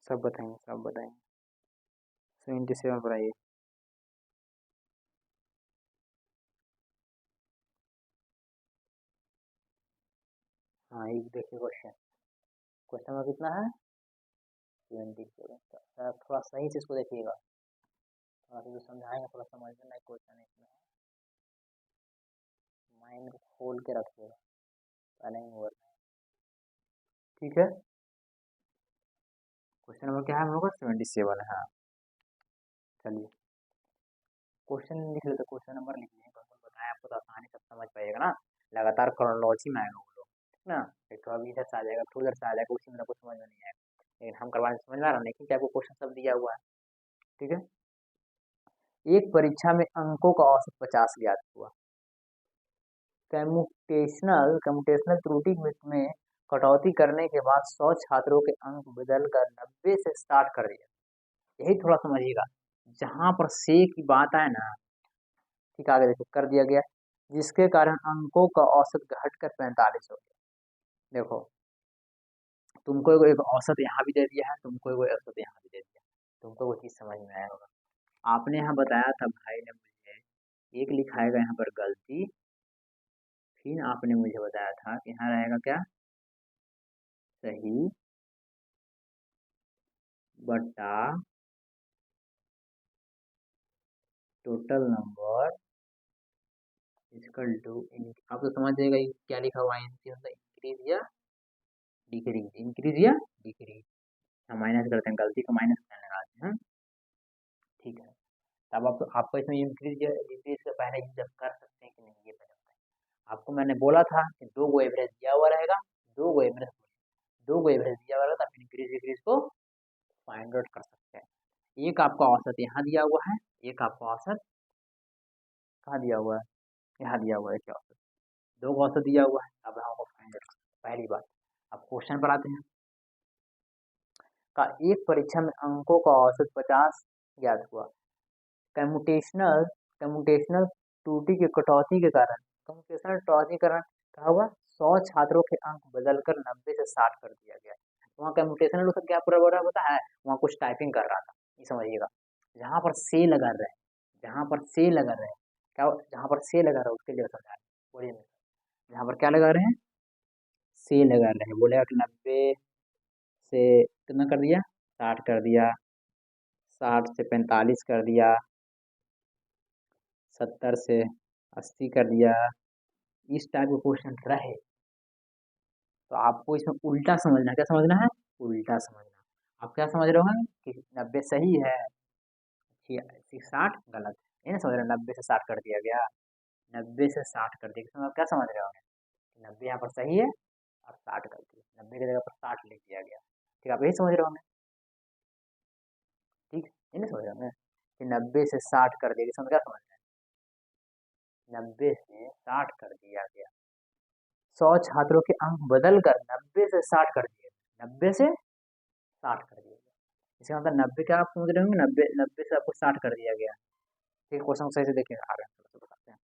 सब बताएंगे सब बताएंगे। 77 पर आइए। हाँ ये देखिए क्वेश्चन, क्वेश्चन में कितना है 27 का, थोड़ा सही से इसको देखिएगा, थोड़ा सा जो समझाएंगे थोड़ा समझना नहीं क्वेश्चन इसमें, माइंड को खोल के रखिएगा, पहले ही बोल, ठीक है। क्वेश्चन नंबर क्या है हम लोग का, 77 है, हाँ। चलिए क्वेश्चन लिख लेते, क्वेश्चन नंबर लिख लेंगे, क्वेश्चन बताएं आपको तो आसानी से समझ पाइएगा ना, लगातार क्रोनोलॉजी में आएगा वो लोग, ठीक ना, एक तो अभी इधर से आ जाएगा, फिर उधर से आ जाएगा, उसी में कुछ समझ में नहीं आएगा, लेकिन हम करवाने समझ में आ रहा है, लेकिन क्या आपको क्वेश्चन सब दिया हुआ है, ठीक है। एक परीक्षा में अंकों का औसत 50 ज्ञात हुआ, कम्यूटेशनल त्रुटि में कटौती करने के बाद 100 छात्रों के अंक बदलकर 90 से 60 कर दिया, यही थोड़ा समझिएगा, जहां पर से की बात आए ना, ठीक आगे देखो कर दिया गया, जिसके कारण अंकों का औसत घटकर 45 हो गया। देखो तुमको एक औसत यहाँ भी दे दिया है, तुमको एक औसत यहाँ भी दे दिया, तुमको वो चीज समझ में आया होगा। आपने यहाँ बताया था भाई ने मुझे, एक लिखाएगा यहाँ पर गलती, फिर आपने मुझे बताया था कि यहाँ रहेगा क्या, सही बटा टोटल नंबर इक्वल टू, आप तो समझ जाएगा ये क्या लिखा हुआ है, मतलब इंक्रीज या डिक्रीज, इंक्रीज या डिक्रीज, हम माइनस करते हैं, गलती को माइनस करने लगाते हैं, ठीक है। तब आपको इसमें इंक्रीज या डिक्रीज से पहले यूज कर सकते हैं कि नहीं ये पहले बताएं। आपको मैंने बोला था कि दो गो एवरेज दिया हुआ रहेगा, दो गो एवरेज, दो गो एवरेज दिया हुआ रहेगा, फिर इंक्रीज डिक्रीज को फाइंड आउट कर सकते हैं। एक आपका औसत यहाँ दिया हुआ है, एक आपका औसत कहाँ दिया हुआ है, यहाँ दिया हुआ है, क्या औसत, दो का औसत दिया हुआ है, अब हमको फाइंड आउट, पहली बात। अब क्वेश्चन पर आते हैं, का एक परीक्षा में अंकों का औसत 50 ज्ञात हुआ, कम्यूटेशनल कम्यूटेशनल त्रुटि की कटौती के कारण, कम्यूटेशनल कटौती के कारण क्या हुआ, 100 छात्रों के अंक बदलकर 90 से 60 कर दिया गया। वहाँ कम्यूटेशनल उसका क्या पूरा बोला होता है, वहाँ कुछ टाइपिंग कर रहा था, ये समझिएगा, जहाँ पर से लगा रहे, जहाँ पर से लगा रहे, क्या जहाँ पर से लगा रहा है उसके लिए समझा रहे, बोलिए जहाँ पर क्या लगा रहे हैं, से लगा रहे हैं, बोलेगा कि 90 से कितना कर दिया, 60 कर दिया, 60 से 45 कर दिया, 70 से 80 कर दिया, इस टाइप का क्वेश्चन रहे तो आपको इसमें उल्टा समझना है, क्या समझना है, उल्टा समझना। आप क्या समझ रहे हो कि 90 सही है, 60 गलत है, ये नहीं समझ रहे, 90 से 60 कर दिया गया, 90 से 60 कर दिया, इसमें आप क्या समझ रहे होंगे, 90 यहाँ पर सही है और 60 गलती है, 90 की जगह पर 60 लिख दिया गया, ठीक है, आप यही समझ रहे होंगे, ठीक, ये नहीं समझ रहे होंगे कि 90 से 60 कर दिया, इसमें क्या समझ रहे हैं, 90 से 60 कर दिया गया, 100 छात्रों के अंक बदल कर 90 से 60 कर दिए, 90 से 60 कर दिया गया, इसका मतलब 90 क्या आप समझ रहे होंगे, 90 90 से आपको 60 कर दिया गया, ठीक, क्वेश्चन सही से देखिए, आगे बताते हैं।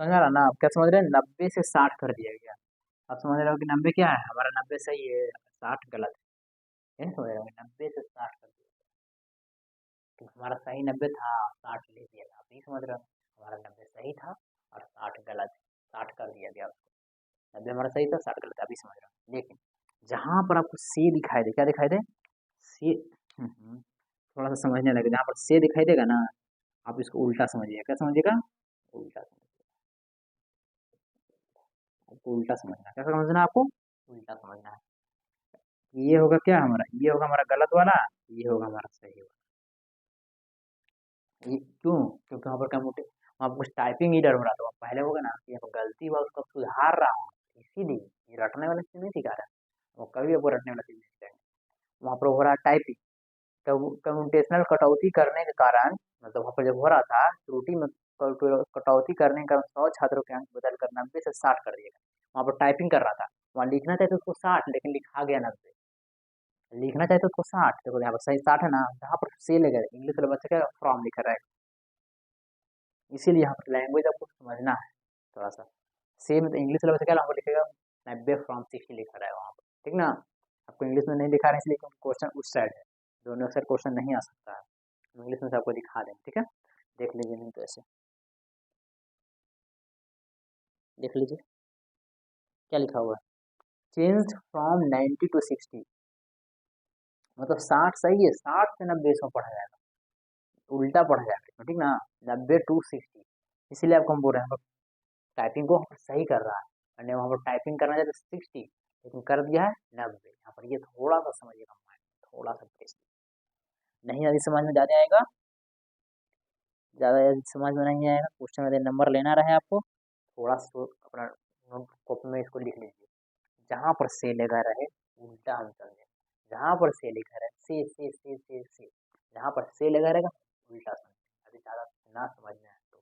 समझ आ रहा ना? आप क्या समझ रहे हैं? 90 से 60 कर दिया गया। आप समझ रहे हो कि 90 क्या है? हमारा 90 सही है, 60 गलत है। समझ रहे हो? 90 से 60 कर दिया, तो हमारा सही 90 था, 60 ले दिया था। आप नहीं समझ रहे हो? हमारा 90 सही था और 60 गलत है, 60 कर दिया गया उसको। 90 हमारा सही था, 60 गलत है, अभी समझ रहे हो? लेकिन जहाँ पर आपको से दिखाई दे, क्या दिखाई दे? से। थोड़ा सा समझने लगे, जहाँ पर से दिखाई देगा ना, आप इसको उल्टा समझिएगा। क्या समझिएगा? उल्टा समझिएगा। आपको उल्टा समझना है। क्या समझना है आपको? उल्टा समझना है। ये होगा क्या हमारा? ये होगा हमारा गलत वाला, ये होगा हमारा सही वाला। ये क्यों? क्योंकि वहाँ पर क्या मोटे, वहाँ पर कुछ टाइपिंग एरर हो रहा था। पहले होगा ना कि यहाँ पर गलती हुआ, उसको सुधार रहा हूँ, इसीलिए ये रटने वाला चीज नहीं सिखा रहा है। वो कभी आपको रटने वाला चीज नहीं सिखाएंगे। वहाँ पर हो रहा है टाइपिंग, कंप्यूटेशनल कटौती करने के कारण, मतलब वहाँ पर जब हो रहा था त्रुटि में कटौती करने के कारण 100 छात्रों के अंक बदल कर 90 से 60 कर दिया गया। वहाँ पर टाइपिंग कर रहा था, वहाँ लिखना चाहिए तो उसको 60, लेकिन लिखा गया 90। लिखना चाहिए तो उसको 60, देखो यहाँ पर सही 60 है ना, जहाँ पर से लगे इंग्लिश वाला बच्चा क्या फ्रॉम लिखा रहेगा। इसीलिए यहाँ पर लैंग्वेज आपको समझना है थोड़ा सा। सेम तो इंग्लिश वाला बच्चा क्या हमको लिखेगा 90 फ्रॉम 60 लिखा रहेगा वहाँ पर, ठीक ना? आपको इंग्लिश में नहीं दिखा रहे इसलिए क्वेश्चन उस साइड है, दोनों साइड क्वेश्चन नहीं आ सकता है। इंग्लिश में से आपको दिखा दें, ठीक है? देख लीजिए, नहीं तो ऐसे देख लीजिए क्या लिखा हुआ है। चेंज फ्रॉम 90 टू 60, मतलब 60 सही है, 60 से 90 इसमें पढ़ा जाएगा, उल्टा पढ़ा जाएगा इसमें, ठीक ना? 90 टू 60, इसीलिए आपको हम बोल रहे हैं टाइपिंग को सही कर रहा है, और वहाँ पर टाइपिंग करना चाहिए तो 60, लेकिन कर दिया है 90। यहाँ पर ये थोड़ा सा समझिएगा, थोड़ा सा प्लीज। नहीं यदि समझ में ज़्यादा आएगा, ज़्यादा यदि समझ में नहीं आएगा, क्वेश्चन में नंबर लेना रहे आपको, थोड़ा सा अपना नोटबुक में इसको लिख लीजिए। जहाँ पर से लगा रहे उल्टा हम समझे, जहाँ पर से लिखा रहे से, जहाँ पर से लगा रहेगा उल्टा समझे। अभी ज़्यादा ना समझ में आए तो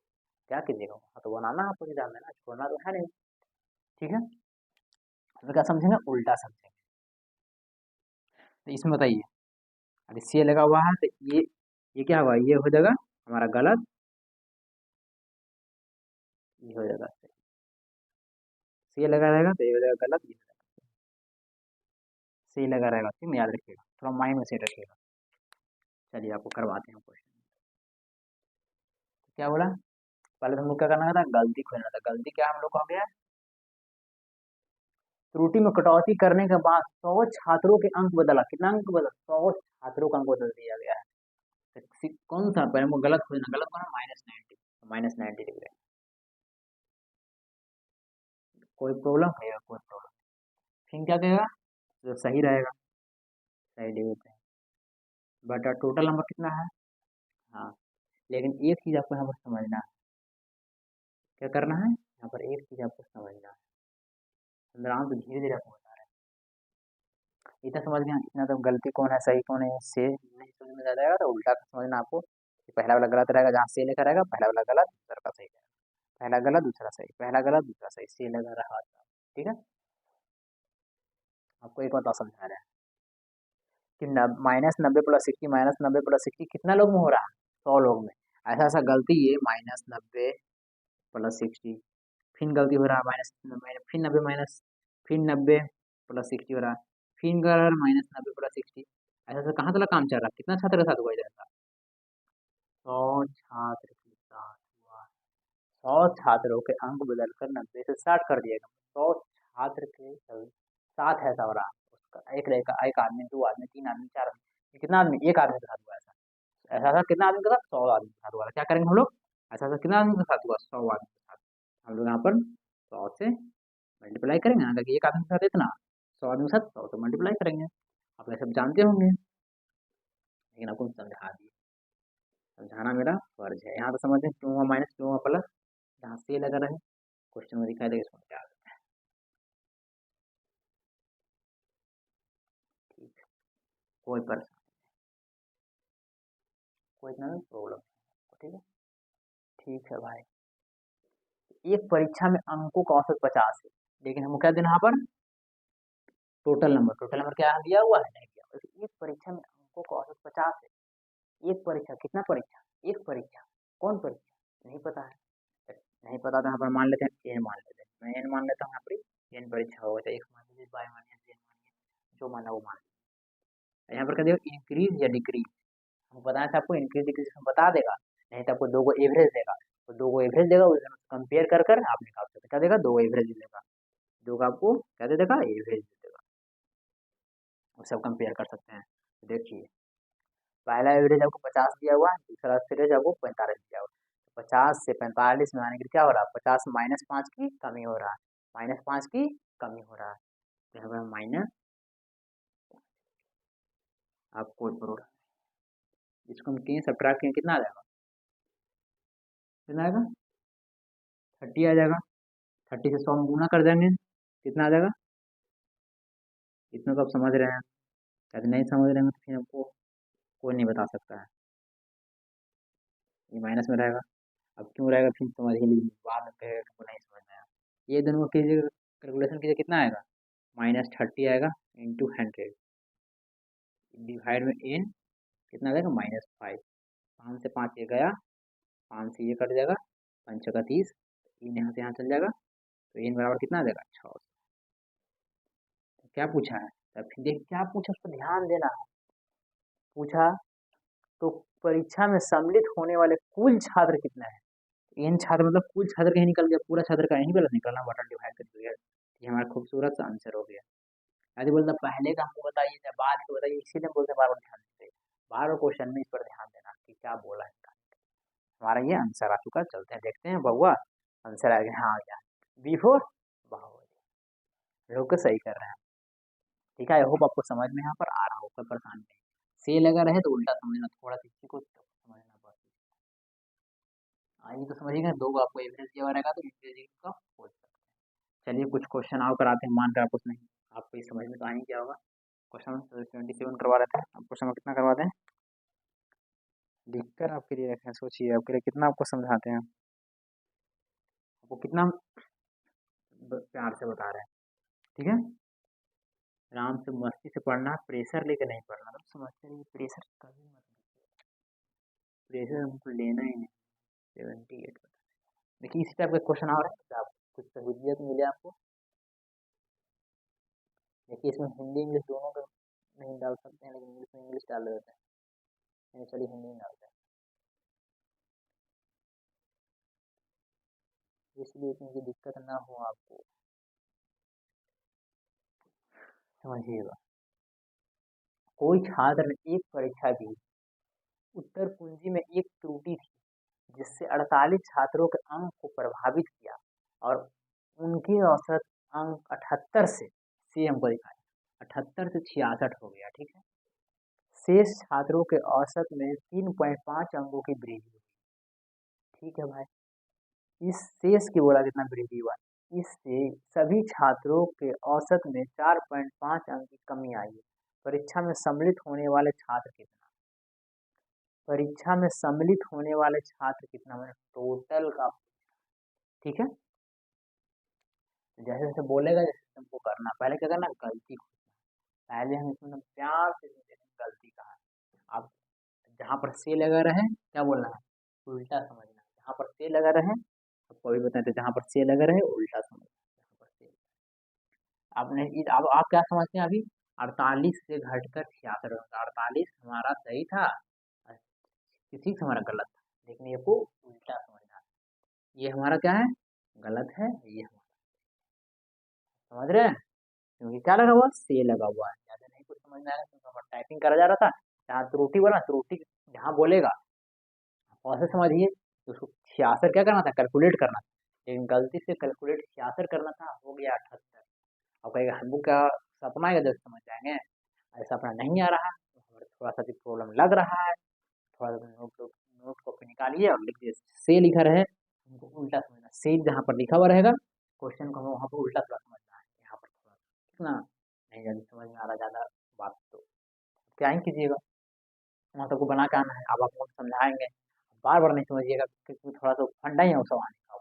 क्या कीजिएगा, वहाँ तो बनाना आपको एग्जाम में ना, छोड़ना तो है नहीं, ठीक है? तो क्या समझेंगे? उल्टा समझेंगे। तो इसमें बताइए, अभी से लगा हुआ है तो ये क्या हुआ? ये हो जाएगा हमारा गलत, ये हो जाएगा सही। से लगा रहेगा तो ये हो जाएगा गलत, ये हो जाएगा से लगा रहेगा, ठीक है? याद रखिएगा, थोड़ा माइंड में सेट रखिएगा। चलिए आपको करवाते हैं क्वेश्चन। क्या बोला? पहले तो हमको क्या करना था? गलती खोजना था। गलती क्या हम लोग को हो गया? त्रुटि में कटौती करने के बाद 100 छात्रों के अंक बदला। कितना अंक बदला? 100 छात्रों का अंक बदल दिया गया है। तो कौन सा? पहले हमको गलत खोजना, गलत खोना -90, -90 लिख रहे हैं। कोई प्रॉब्लम है? कोई प्रॉब्लम? फिर क्या कहेगा? जो सही रहेगा सही लिख देते हैं, बट टोटल नंबर कितना है? हाँ, लेकिन एक चीज आपको यहाँ पर समझना है। क्या करना है यहाँ पर? एक चीज आपको समझना है, संग्राम तो धीरे धीरे आपको बता रहे हैं। इतना समझ गया, इतना तो गलती कौन है सही कौन है से नहीं समझ में जाएगा, तो उल्टा समझना आपको कि पहला वाला गलत रहेगा, जहाँ से लेकर रहेगा पहला वाला गलत, दूसरा का सही रहेगा। पहला गलत दूसरा सही, पहला गलत दूसरा सही, से लगा रहा था, ठीक है? आपको एक बात और समझा रहे हैं कि -90 + 60 -90 + 60 कितना लोग में हो रहा है? 100 लोग में। ऐसा ऐसा गलती है -90 + 60, फिर गलती हो रहा है फिर 90 माइनस, फिर 90 + 60 हो रहा है, फिर -90 + 60। ऐसा ऐसा कहाँ तक काम चल रहा है? कितना छात्र के साथ हुआ इधर का? 100 छात्र के साथ हुआ। 100 छात्रों के अंक बदलकर 90 से 60 कर दिया गया। 100 छात्र के साथ ऐसा हो रहा है, उसका एक आदमी, दो आदमी, तीन आदमी, चार आदमी, ये कितना आदमी? एक आदमी के साथ हुआ ऐसा। ऐसा ऐसा कितना आदमी के साथ? 100 आदमी के साथ हुआ। क्या करेंगे हम लोग? ऐसा ऐसा कितना आदमी के साथ हुआ? 100 आदमी के साथ। हम लोग यहाँ पर 100 से मल्टीप्लाई करेंगे ना, ताकि एक आदमी के साथ इतना, 100 आदमी के साथ 100 से मल्टीप्लाई करेंगे। आप ये सब जानते होंगे, लेकिन आपको समझा दिए, समझाना मेरा फर्ज है। यहाँ तो समझ क्यों हुआ माइनस, क्यों हुआ प्लस, जहाँ से लगा रहे क्वेश्चन में दिखाई देगा, इसमें क्या है। ठीक है, कोई परेशानी, कोई इतना प्रॉब्लम, ठीक है? ठीक है भाई, एक परीक्षा में अंकों का औसत 50 है, लेकिन हमको क्या देना यहाँ पर? Total number. टोटल नंबर क्या दिया हुआ है? नहीं दिया हुआ। तो एक परीक्षा में अंकों का औसत 50 है। एक परीक्षा, कितना परीक्षा? एक परीक्षा, कौन परीक्षा? नहीं पता है। नहीं पता तो यहाँ पर मान लेते हैं एन मान लेते हैं, मैं एन मान लेता हूँ, यहाँ पर एन परीक्षा होगा, चाहे एक्स मान लीजिए, वाई मानिए, जेड मानिए, जो माना वो मान लीजिए। यहाँ पर क्या देगा, इंक्रीज या डिक्रीज, हमको बताना था आपको, इंक्रीज डिक्रीज हम बता देगा, नहीं तो आपको दो को एवरेज देगा, तो दो को एवरेज देगा, उसे कंपेयर कर कर आप निकाल सकते हैं, क्या देगा, दो एवरेज देगा, दो का आपको क्या दे देगा, एवरेज दे देगा, उसे आप कंपेयर कर सकते हैं। तो देखिए पहला एवरेज आपको 50 दिया हुआ है, दूसरा एवरेज आपको 45 दिया हुआ है, 50 से 45 में आने के लिए क्या हो रहा है, 50 माइनस 5 की कमी हो रहा है, माइनस 5 की कमी हो रहा है, तो यहाँ पर माइनस आपको इसको हम किए सब्ट्रैक्ट किए, कितना आ जाएगा, कितना आएगा, 30 आ जाएगा, 30 से 100 में गुना कर देंगे, कितना आ जाएगा, इतना तो आप समझ रहे हैं, यदि नहीं समझ रहे हैं तो फिर हमको कोई नहीं बता सकता है, ये माइनस में रहेगा, अब क्यों रहेगा फिर समझ ही लीजिए, बाद में कहेगा हमको नहीं समझ में आया, ये दोनों कीजिए, कैलकुलेशन कीजिए, कितना आएगा, -30 आएगा इंटू 100 डिवाइड में एन, कितना आ जाएगा, -5, 5 से 5 ये गया, 5 से ये कट जाएगा, 5 का 30, इन यहाँ से यहाँ चल जाएगा, तो इन बराबर कितना आ जाएगा, 600। तो क्या पूछा है, तब फिर देख क्या पूछा, उस पर ध्यान देना है, पूछा तो परीक्षा में सम्मिलित होने वाले कुल छात्र कितने हैं, एन छात्र मतलब कुल छात्र कहीं निकल गया, पूरा छात्र का यहीं गलत निकलना, बटा डिवाइड कर दिया, ये हमारा खूबसूरत सा आंसर हो गया। यदि बोलता पहले का हमको बताइए या बाद का बताइए, इसीलिए बोलते बार बार ध्यान दीजिए, बार बार क्वेश्चन में इस पर ध्यान देना कि क्या बोला है इनका। हमारा ये आंसर आ चुका, चलते हैं देखते हैं बउआ, आंसर आ गया, हाँ आ गया, B4 बाहुबली, लोग को सही कर रहे हैं, ठीक है, आई होप आपको समझ में यहाँ पर आ रहा होगा, परेशान नहीं, से लगा रहे तो उल्टा समझना, थोड़ा सा इसी को समझना पड़ता है, आइए तो समझिएगा, दो को आपको एवरेज दिया हुआ रहेगा तो एवरेज का खोज सकते हैं। चलिए कुछ क्वेश्चन और कराते हैं, मानकर आपको नहीं, आपको ये समझ में तो आ ही क्या होगा, क्वेश्चन 27 करवा रहे थे, अब क्वेश्चन कितना करवाते हैं, लिखकर आपके लिए रखें, सोचिए आपके लिए कितना आपको समझाते हैं, आपको कितना प्यार से बता रहे हैं, ठीक है, आराम से मस्ती से पढ़ना, प्रेशर लेकर नहीं पढ़ना, तो समझते रहिए, प्रेशर कभी मत लीजिए, प्रेशर हमको लेना ही नहीं, 78 देखिए, इसी टाइप का क्वेश्चन आ रहा है, तो आप कुछ सहूलियत मिले आपको, देखिए इसमें हिंदी इंग्लिश दोनों का नहीं डाल सकते हैं, लेकिन इंग्लिश में इंग्लिश डाल देते हैं, नहीं चलिए हिंदी में डालते हैं, इसलिए इतनी दिक्कत ना हो आपको, समझिएगा, कोई छात्र ने एक परीक्षा दी, उत्तर कुंजी में एक त्रुटि थी, जिससे 48 छात्रों के अंक को प्रभावित किया, और उनके औसत अंक 78 से हमको दिखाया, 78 से 66 हो गया, ठीक है, शेष छात्रों के औसत में 3.5 अंकों की वृद्धि हुई, ठीक है भाई, इस शेष की बोला कितना वृद्धि हुआ, इससे सभी छात्रों के औसत में 4.5 अंक की कमी आई है, परीक्षा में सम्मिलित होने वाले छात्र कितना, परीक्षा में सम्मिलित होने वाले छात्र कितना, मैंने टोटल का, ठीक है, जैसे जैसे बोलेगा जैसे हमको करना, पहले क्या करना, गलती खोजना, पहले हम इसमें प्यार से समझेंगे गलती कहाँ है, आप जहाँ पर से लगा रहे क्या बोलना है, उल्टा समझना, जहाँ पर से लगा रहे, आपको अभी बताते हैं, जहाँ पर से लगा रहे उल्टा समझना, जहाँ पर से, आपने अब आप क्या समझते हैं अभी, 48 से घटकर 66 होगा, 48 हमारा सही था, किसी से हमारा गलत था, लेकिन ये को उल्टा समझना, ये हमारा क्या है, गलत है, ये हमारा, समझ रहे हैं, क्योंकि क्या लगा हुआ, से लगा हुआ है, ज्यादा नहीं कुछ समझ में आया, क्योंकि टाइपिंग करा जा रहा था, जहाँ त्रुटि बोला, त्रुटि जहाँ बोलेगा और से समझिए, तो उसको 66 क्या करना था, कैलकुलेट करना था, लेकिन गलती से कैलकुलेट 66 करना था, हो गया 78, अब कहेगा हमको क्या सपना है, जब समझ जाएंगे, ऐसा अपना नहीं आ रहा, तो हमारे थोड़ा सा भी प्रॉब्लम लग रहा है, थोड़ा सा नोट कॉपी निकालिए और लिख दिए, से लिखा रहे हमको उल्टा समझना, से जहाँ पर लिखा हुआ रहेगा क्वेश्चन को हमें वहाँ पर उल्टा थोड़ा समझना है, यहाँ पर थोड़ा कितना नहीं जल्दी समझ में आ रहा ज़्यादा बात, तो क्या ही कीजिएगा, वहाँ सबको बना के आना है, अब आपको समझाएंगे, बार बार नहीं समझिएगा, क्योंकि थोड़ा सा फंडा ही है उस सवाल का,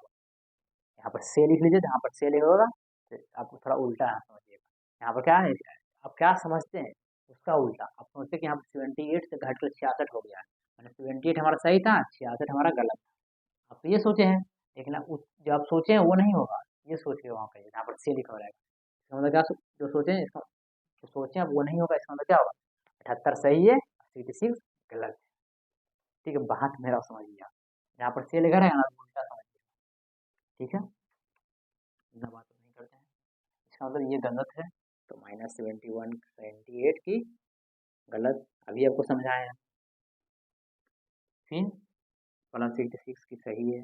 यहाँ पर से लिख लीजिए, जहाँ पर से लिखा होगा तो आपको थोड़ा उल्टा है समझिएगा, यहाँ पर क्या है, आप क्या समझते हैं उसका उल्टा, आप सोचते हैं कि यहाँ पर 78 से घटकर 66 हो गया है, मैंने 78 हमारा सही था, 66 हमारा गलत था, आप तो ये सोचे हैं, लेकिन आप जो आप सोचे हैं वो नहीं होगा, ये सोच के वहाँ करिए, यहाँ पर से लिखा हो रहेगा। इसका मतलब क्या, जो सोचे हैं इसका, जो सोचे हैं वो नहीं होगा, इसका मतलब क्या होगा, 78 सही है, 66 गलत है। ठीक है, बात मेरा समझ लिया, यहाँ पर से लिखा रहेगा ना, तो उल्टा समझ लिया। ठीक है, इतना बात तो नहीं करते हैं, इसका मतलब ये गलत है, तो -71 78 की गलत, अभी आपको समझाए हैं। फिर +86 की सही है।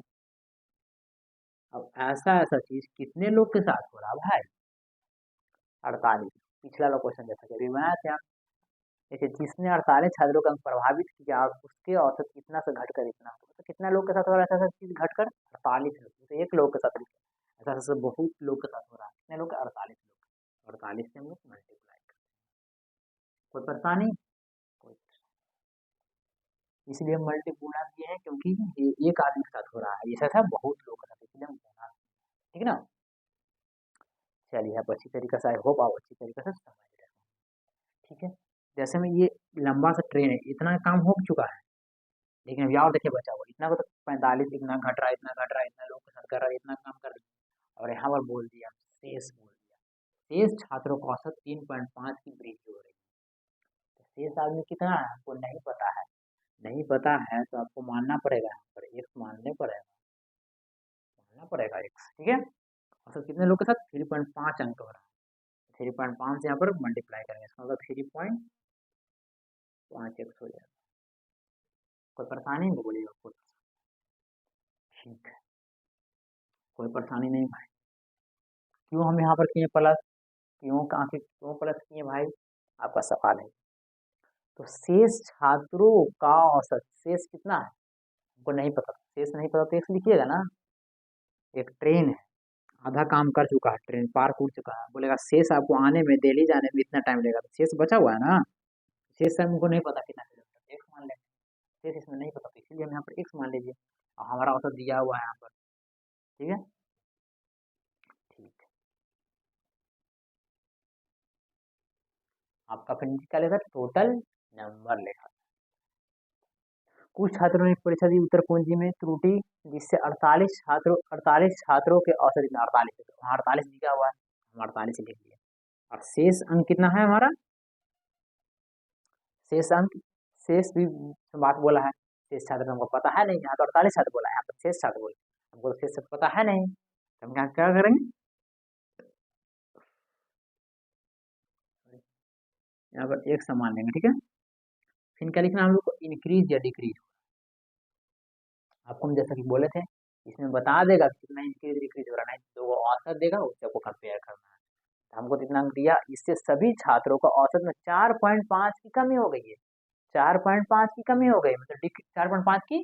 अब ऐसा ऐसा चीज कितने लोग के साथ हो रहा भाई, 48। पिछला वाला क्वेश्चन जैसा कि अभी बनाया थे आप, देखिए जिसने 48 छात्रों का अंक प्रभावित किया, उसके औसत कितना से घटकर इतना, तो कितना लोग के साथ हो रहा है ऐसा ऐसा चीज घटकर, 48 लोग, तो एक लोग के साथ ऐसा ऐसा बहुत लोग के साथ हो रहा है, कितने लोग, 48 लोग, 48 से हम लोग मल्टीप्लाई कर, कोई परेशानी, कोई, इसलिए हम मल्टीप्लाई किए हैं क्योंकि ये एक आदमी के साथ हो रहा है, ऐसा था बहुत लोग के साथ, इसलिए हम बोला। ठीक है ना, चलिए आप अच्छी तरीके से, आई होप आप अच्छी तरीके से समझ रहे हैं। ठीक है, जैसे में ये लंबा सा ट्रेन है, इतना काम हो चुका है, लेकिन अभी और देखिए बचा हुआ, इतना को तो 45 इतना घट रहा है, इतना घट रहा है, इतना लोग के साथ कर रहा है, इतना काम कर दिया, और यहाँ पर बोल दिया शेष, बोल दिया शेष छात्रों का औसत 3.5 की वृद्धि हो रही है, तो शेष आदमी कितना है आपको नहीं पता है, नहीं पता है तो आपको मानना पड़ेगा, यहाँ पर एक्स मानने पड़ेगा, मानना पड़ेगा एक्स। ठीक है, औसत कितने लोग के साथ, 3.5 अंक हो रहा है, 3.5 से यहाँ पर मल्टीप्लाई करेंगे, इसका मतलब 3.5 एक्स हो जाएगा। कोई परेशानी नहीं बोलिएगा, कोई, ठीक है, कोई परेशानी नहीं भाई। क्यों हम यहाँ पर किए प्लस, क्यों कहाँ के क्यों प्लस किए भाई, आपका सवाल है। तो शेष छात्रों का औसत, शेष कितना है हमको नहीं पता, शेष नहीं पता तो एक्स लिखिएगा ना, एक ट्रेन है, आधा काम कर चुका है, ट्रेन पार कूद चुका है, बोलेगा शेष आपको आने में, दिल्ली जाने में इतना टाइम लगेगा, तो शेष बचा हुआ है ना, शेष हमको नहीं पता कितना किलोमीटर, एक्स मान लेंगे, शेष इसमें नहीं पता, तो इसीलिए हम यहाँ पर एक्स मान लीजिए, और हमारा औसत दिया हुआ है यहाँ पर। ठीक है, ठीक, आपका फिर क्या लेगा, टोटल नंबर लेगा। कुछ छात्रों ने परीक्षा दी उत्तर कुंजी में त्रुटि, जिससे 48 छात्रों के औसत कितना, 48, तो 48 दिया हुआ है, हम 48 लिख दिया, और शेष अंक कितना है हमारा, शेष अंक, शेष भी बात बोला है, शेष छात्र हमको पता है नहीं, यहाँ तो 48 छात्र बोला है, यहाँ पर शेष छात्र बोला, हमको तो शेष पता है नहीं, तो हम यहाँ क्या करेंगे, यहाँ पर एक समान लेंगे। ठीक है, फिर क्या लिखना हम लोग को, इंक्रीज या डिक्रीज, आपको हम जैसा कि बोले थे, इसमें बता देगा कितना इंक्रीज डिक्रीज हो रहा है, नहीं तो वो औसत देगा, उससे आपको कंपेयर करना है, तो हमको कितना अंक दिया, इससे सभी छात्रों का औसत में 4.5 की कमी हो गई है, 4.5 की कमी हो गई, मतलब 4.5 की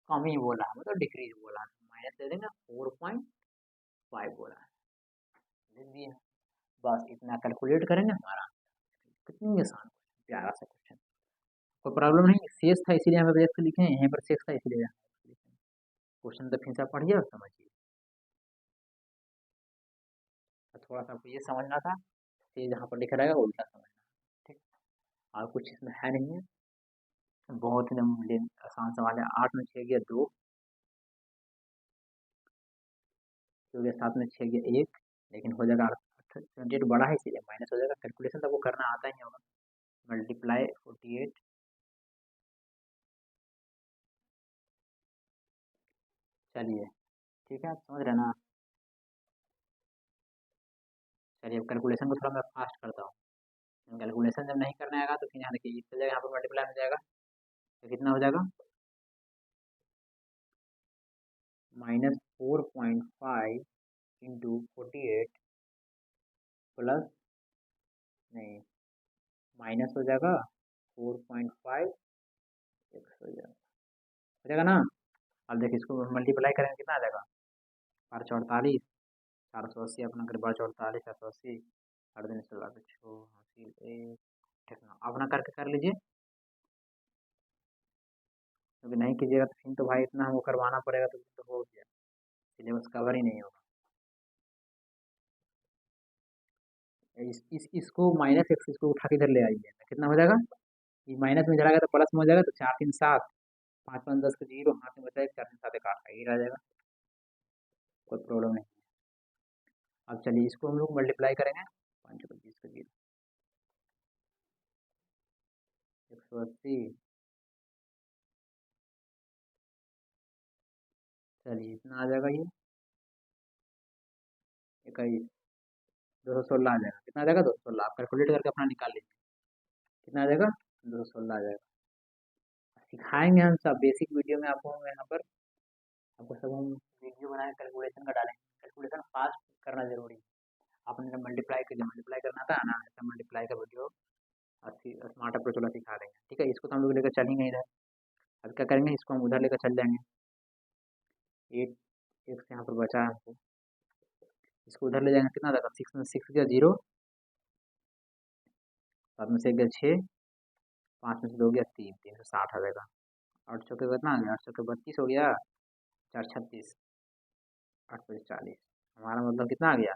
कमी बोला, मतलब डिक्रीज बोला, माइनस दे देंगे, 4.5 बोला है, लिख दिए, बस इतना कैलकुलेट करेंगे हमारा, कितनी आसान, प्यारा सा क्वेश्चन, कोई प्रॉब्लम नहीं, शेष था इसीलिए हमें एक्स लिखे हैं, यहाँ पर शेष था इसीलिए क्वेश्चन तो फिर से आप पढ़िए और समझिए, तो थोड़ा सा आपको ये समझना था, ये जहाँ पर लिखा रहेगा उल्टा समझना, ठीक, और कुछ इसमें है नहीं है, बहुत ही आसान सवाल है, 8 में 6 गया 2, क्योंकि 7 में 6 गया 1, लेकिन हो जाएगा 28 बड़ा है इसीलिए माइनस हो जाएगा, कैलकुलेशन तो वो करना आता ही होगा, मल्टीप्लाई 48, चलिए ठीक है, आप समझ रहे ना, चलिए अब कैलकुलेशन को थोड़ा मैं फास्ट करता हूँ, कैलकुलेशन जब नहीं करने आएगा तो फिर यहाँ देखिए इस जगह यहाँ पर मल्टीप्लाई में जाएगा, तो कितना हो जाएगा, -4.5 इंटू 48 प्लस, नहीं, माइनस हो जाएगा 4.5 एक्स हो जाएगा ना, अब देखिए इसको मल्टीप्लाई करेंगे कितना आ जाएगा, 448, 480 अपना कर, 448 480, 3.5 छः हासिल एक, ठीक ना, अपना करके कर लीजिए, क्योंकि नहीं कीजिएगा तो फिर तो भाई इतना हमको करवाना पड़ेगा, तो हो गया, सिलेबस कवर ही नहीं होगा, इसको -x, इसको उठा के इधर ले आइए, तो कितना हो जाएगा, ये माइनस में चला गया तो प्लस में हो जाएगा, तो 4 3 7, 5 5 10 का 0, हाथ में बचा 4 3 7 1 8 ये रह जाएगा, कोई प्रॉब्लम नहीं। अब चलिए इसको हम लोग मल्टीप्लाई करेंगे, 525 का 0, 180, चलिए इतना आ जाएगा ये 21, 216 आ जाएगा। कितना आ जाएगा? 216। आप कैलकुलेट करके अपना निकाल लीजिए, कितना आ जाएगा? 216 आ जाएगा। सिखाएंगे हम सब बेसिक वीडियो में आपको, यहाँ पर आपको सब हम वीडियो बनाए कैलकुलेशन का डालेंगे। कैलकुलेशन फास्ट करना जरूरी है। आपने मल्टीप्लाई के लिए मल्टीप्लाई करना था ना, ऐसा मल्टीप्लाई का वीडियो अच्छी स्मार्ट अप्रोच वाला सिखा देंगे। ठीक है, इसको तो हम लोग लेकर चल ही नहीं रहे। अब क्या करेंगे, इसको हम उधर लेकर चल जाएंगे। एक एक से यहाँ पर बचा है हमको, इसको उधर ले जाएंगे। कितना रहेगा? 6 में 6 गया 0, 7 में से 1 गया 6, 5 में से 2 गया 3, 360 आ जाएगा। 8 चौके कितना आ गया? 8 चौके 32 हो गया, 4 36, 8 5 40, हमारा मतलब कितना आ गया?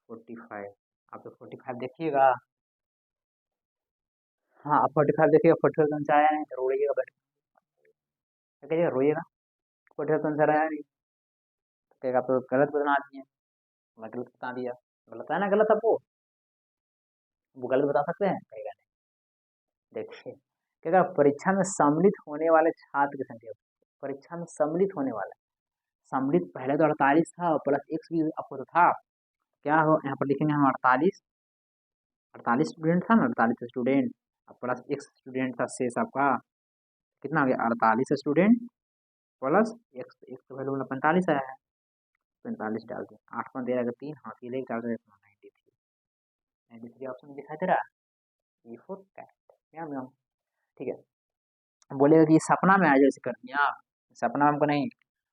45। आप तो 45 देखिएगा। हाँ, आप 45 देखिएगा, 45 कौन सा आया नहीं तो रोइएगा, बैठ क्या करिएगा, रोइएगा। 45 कौन सा आया नहीं तो कहेगा आप तो गलत बता दिए। मैं गलत बता दिया, गलत है ना, गलत आपको वो गलत बता सकते हैं? कहेगा नहीं। देखिए कहेगा परीक्षा में सम्मिलित होने वाले छात्र की संख्या, परीक्षा में सम्मिलित होने वाले, सम्मिलित पहले तो 48 था और प्लस एक्स भी आपको तो था। क्या हो यहाँ पर लिखेंगे हम? 48, 48 स्टूडेंट था ना, 48 स्टूडेंट और प्लस एक्स स्टूडेंट था, शेष आपका कितना आ गया? 48 स्टूडेंट प्लस एक्स, एक्स का वैल्यू 45 आया है, 45 डाल दिया। 8 में दे रहा 3, हाँ 3 डाल रहे 93, 93 ऑप्शन दिखाई दे रहा है। E4 कैट क्या मैम? ठीक है, बोलेगा कि सपना में आ जैसे कर दिया। सपना हमको नहीं,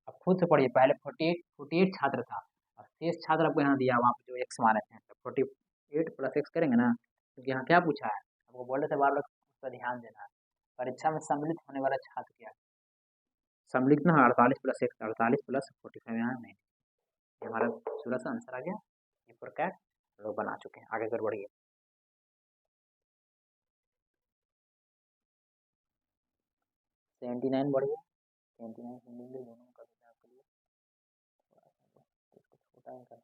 अब खुद से पढ़िए। पहले 48 छात्र था और शेष छात्र आपको यहाँ दिया, वहाँ पे जो एक्स माने थे, तो 48 प्लस एक्स करेंगे ना, क्योंकि यहाँ क्या पूछा है आपको, बोल रहे थे बार बार उस पर ध्यान देना है। परीक्षा में सम्मिलित होने वाला छात्र क्या है? सम्मिलित ना 48 प्लस एक्स, 48 प्लस 45 यहाँ नहीं, ये हमारा सूरत सा आंसर आ गया। ये पर कैट लोग बना चुके हैं। आगे कर बढ़िए। 79 बढ़िए, 79 हिंदी दोनों का विचार करिए, थोड़ा सा इसको छोटा ही कर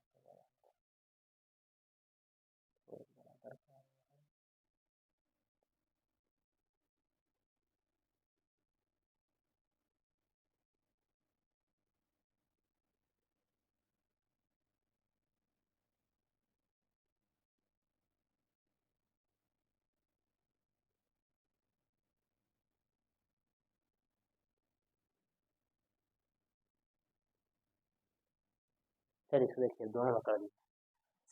चलिए इसको देखिए, दोनों का कर दीजिए।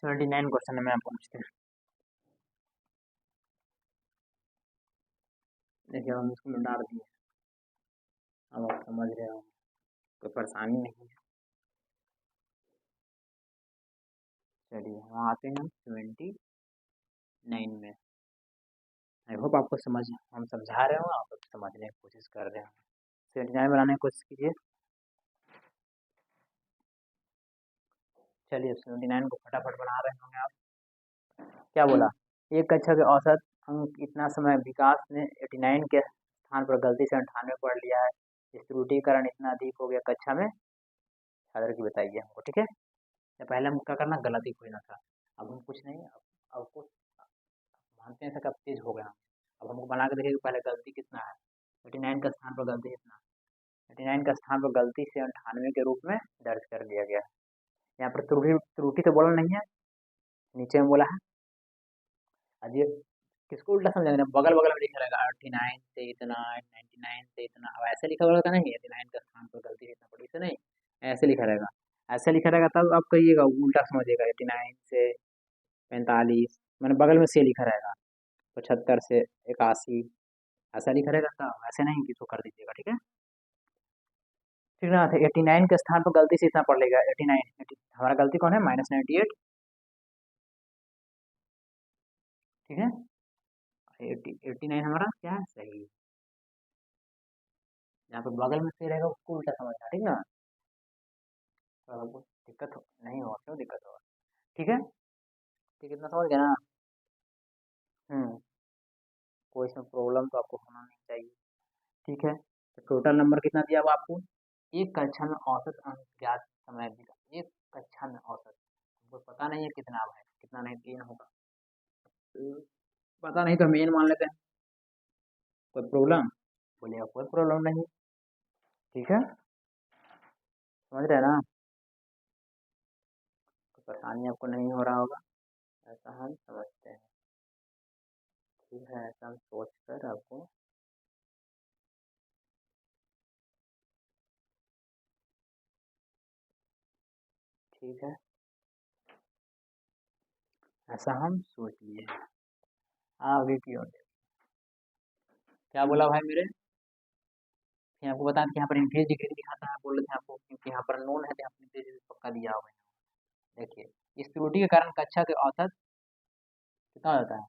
79 क्वेश्चन में आप पहुँचते हैं। देखिए हम इसको डाल दिए, अब आप समझ रहे हो, कोई परेशानी नहीं है। चलिए हम आते हैं 79 में। आई होप आपको समझ, हम समझा रहे हो, आप समझने की कोशिश कर रहे हैं। 79 बनाने की कोशिश कीजिए। चलिए 79 को फटाफट बना रहे होंगे आप। क्या बोला? एक कक्षा के औसत अंक इतना समय, विकास ने 89 के स्थान पर गलती से 98 पढ़ लिया है, इस त्रुटि के कारण इतना अधिक हो गया कक्षा में, छात्र की बताइए हमको। ठीक है, या पहले हम क्या करना, गलती खोजना था। अब हम कुछ नहीं, अब कुछ मानते हैं कब तेज हो गया। अब हमको बना के देखिए पहले गलती कितना है। 89 का स्थान पर गलती कितना? 89 का स्थान पर गलती से 98 के रूप में दर्ज कर दिया गया। यहाँ पर त्रुटि, त्रुटि तो बोला नहीं है, नीचे में बोला है। अब ये किसको उल्टा समझेंगे? बगल बगल में लिखा रहेगा 89 से इतना, 99 से इतना। अब ऐसे लिखा होगा नहीं, 89 का स्थान पर गलती से इतना पड़ी से नहीं, ऐसे लिखा रहेगा। ऐसे लिखा रहेगा तब आप कहिएगा, उल्टा समझिएगा। 89 से 45, मैंने बगल में से लिखा रहेगा। 75 से 81, ऐसा लिखा रहेगा तब, ऐसे नहीं कि इसको कर दीजिएगा। ठीक है, ठीक ना? तो 89 के स्थान पर गलती से इतना पढ़ लेगा। 89, हमारा गलती कौन है? -98। ठीक है, 89 हमारा क्या है? सही। यहाँ पर बगल में से रहेगा उसको उल्टा समझना। ठीक है, तो आपको दिक्कत नहीं होगा, क्यों दिक्कत होगा? ठीक है, ठीक, इतना समझ गया ना? हम्म, कोई इसमें प्रॉब्लम तो आपको होना नहीं चाहिए। ठीक है, तो टोटल नंबर कितना दिया हुआ आपको? एक कक्षा में औसत अंक ज्ञात समय दिया। एक कक्षा में औसत, हमको पता नहीं है कितना है, कितना नहीं तीन होगा, तो पता नहीं तो हम एन मान लेते हैं। कोई प्रॉब्लम? बोलिए कोई प्रॉब्लम नहीं। ठीक है, समझ रहे हैं ना? कोई परेशानी आपको नहीं हो रहा होगा, ऐसा हम समझते हैं। ठीक है, ऐसा हम सोच कर आपको ठीक है, ऐसा हम सोच लिए। आगे की ओर क्या बोला भाई मेरे? फिर आपको बता दें कि यहाँ पर इंक्रीज डिक्रीज दिखाता है, बोल रहे थे आपको, क्योंकि यहाँ पर नोन है तो यहाँ पर इंक्रीज पक्का दिया हुआ है। देखिए, इस त्रुटि के कारण कक्षा के औसत कितना होता है?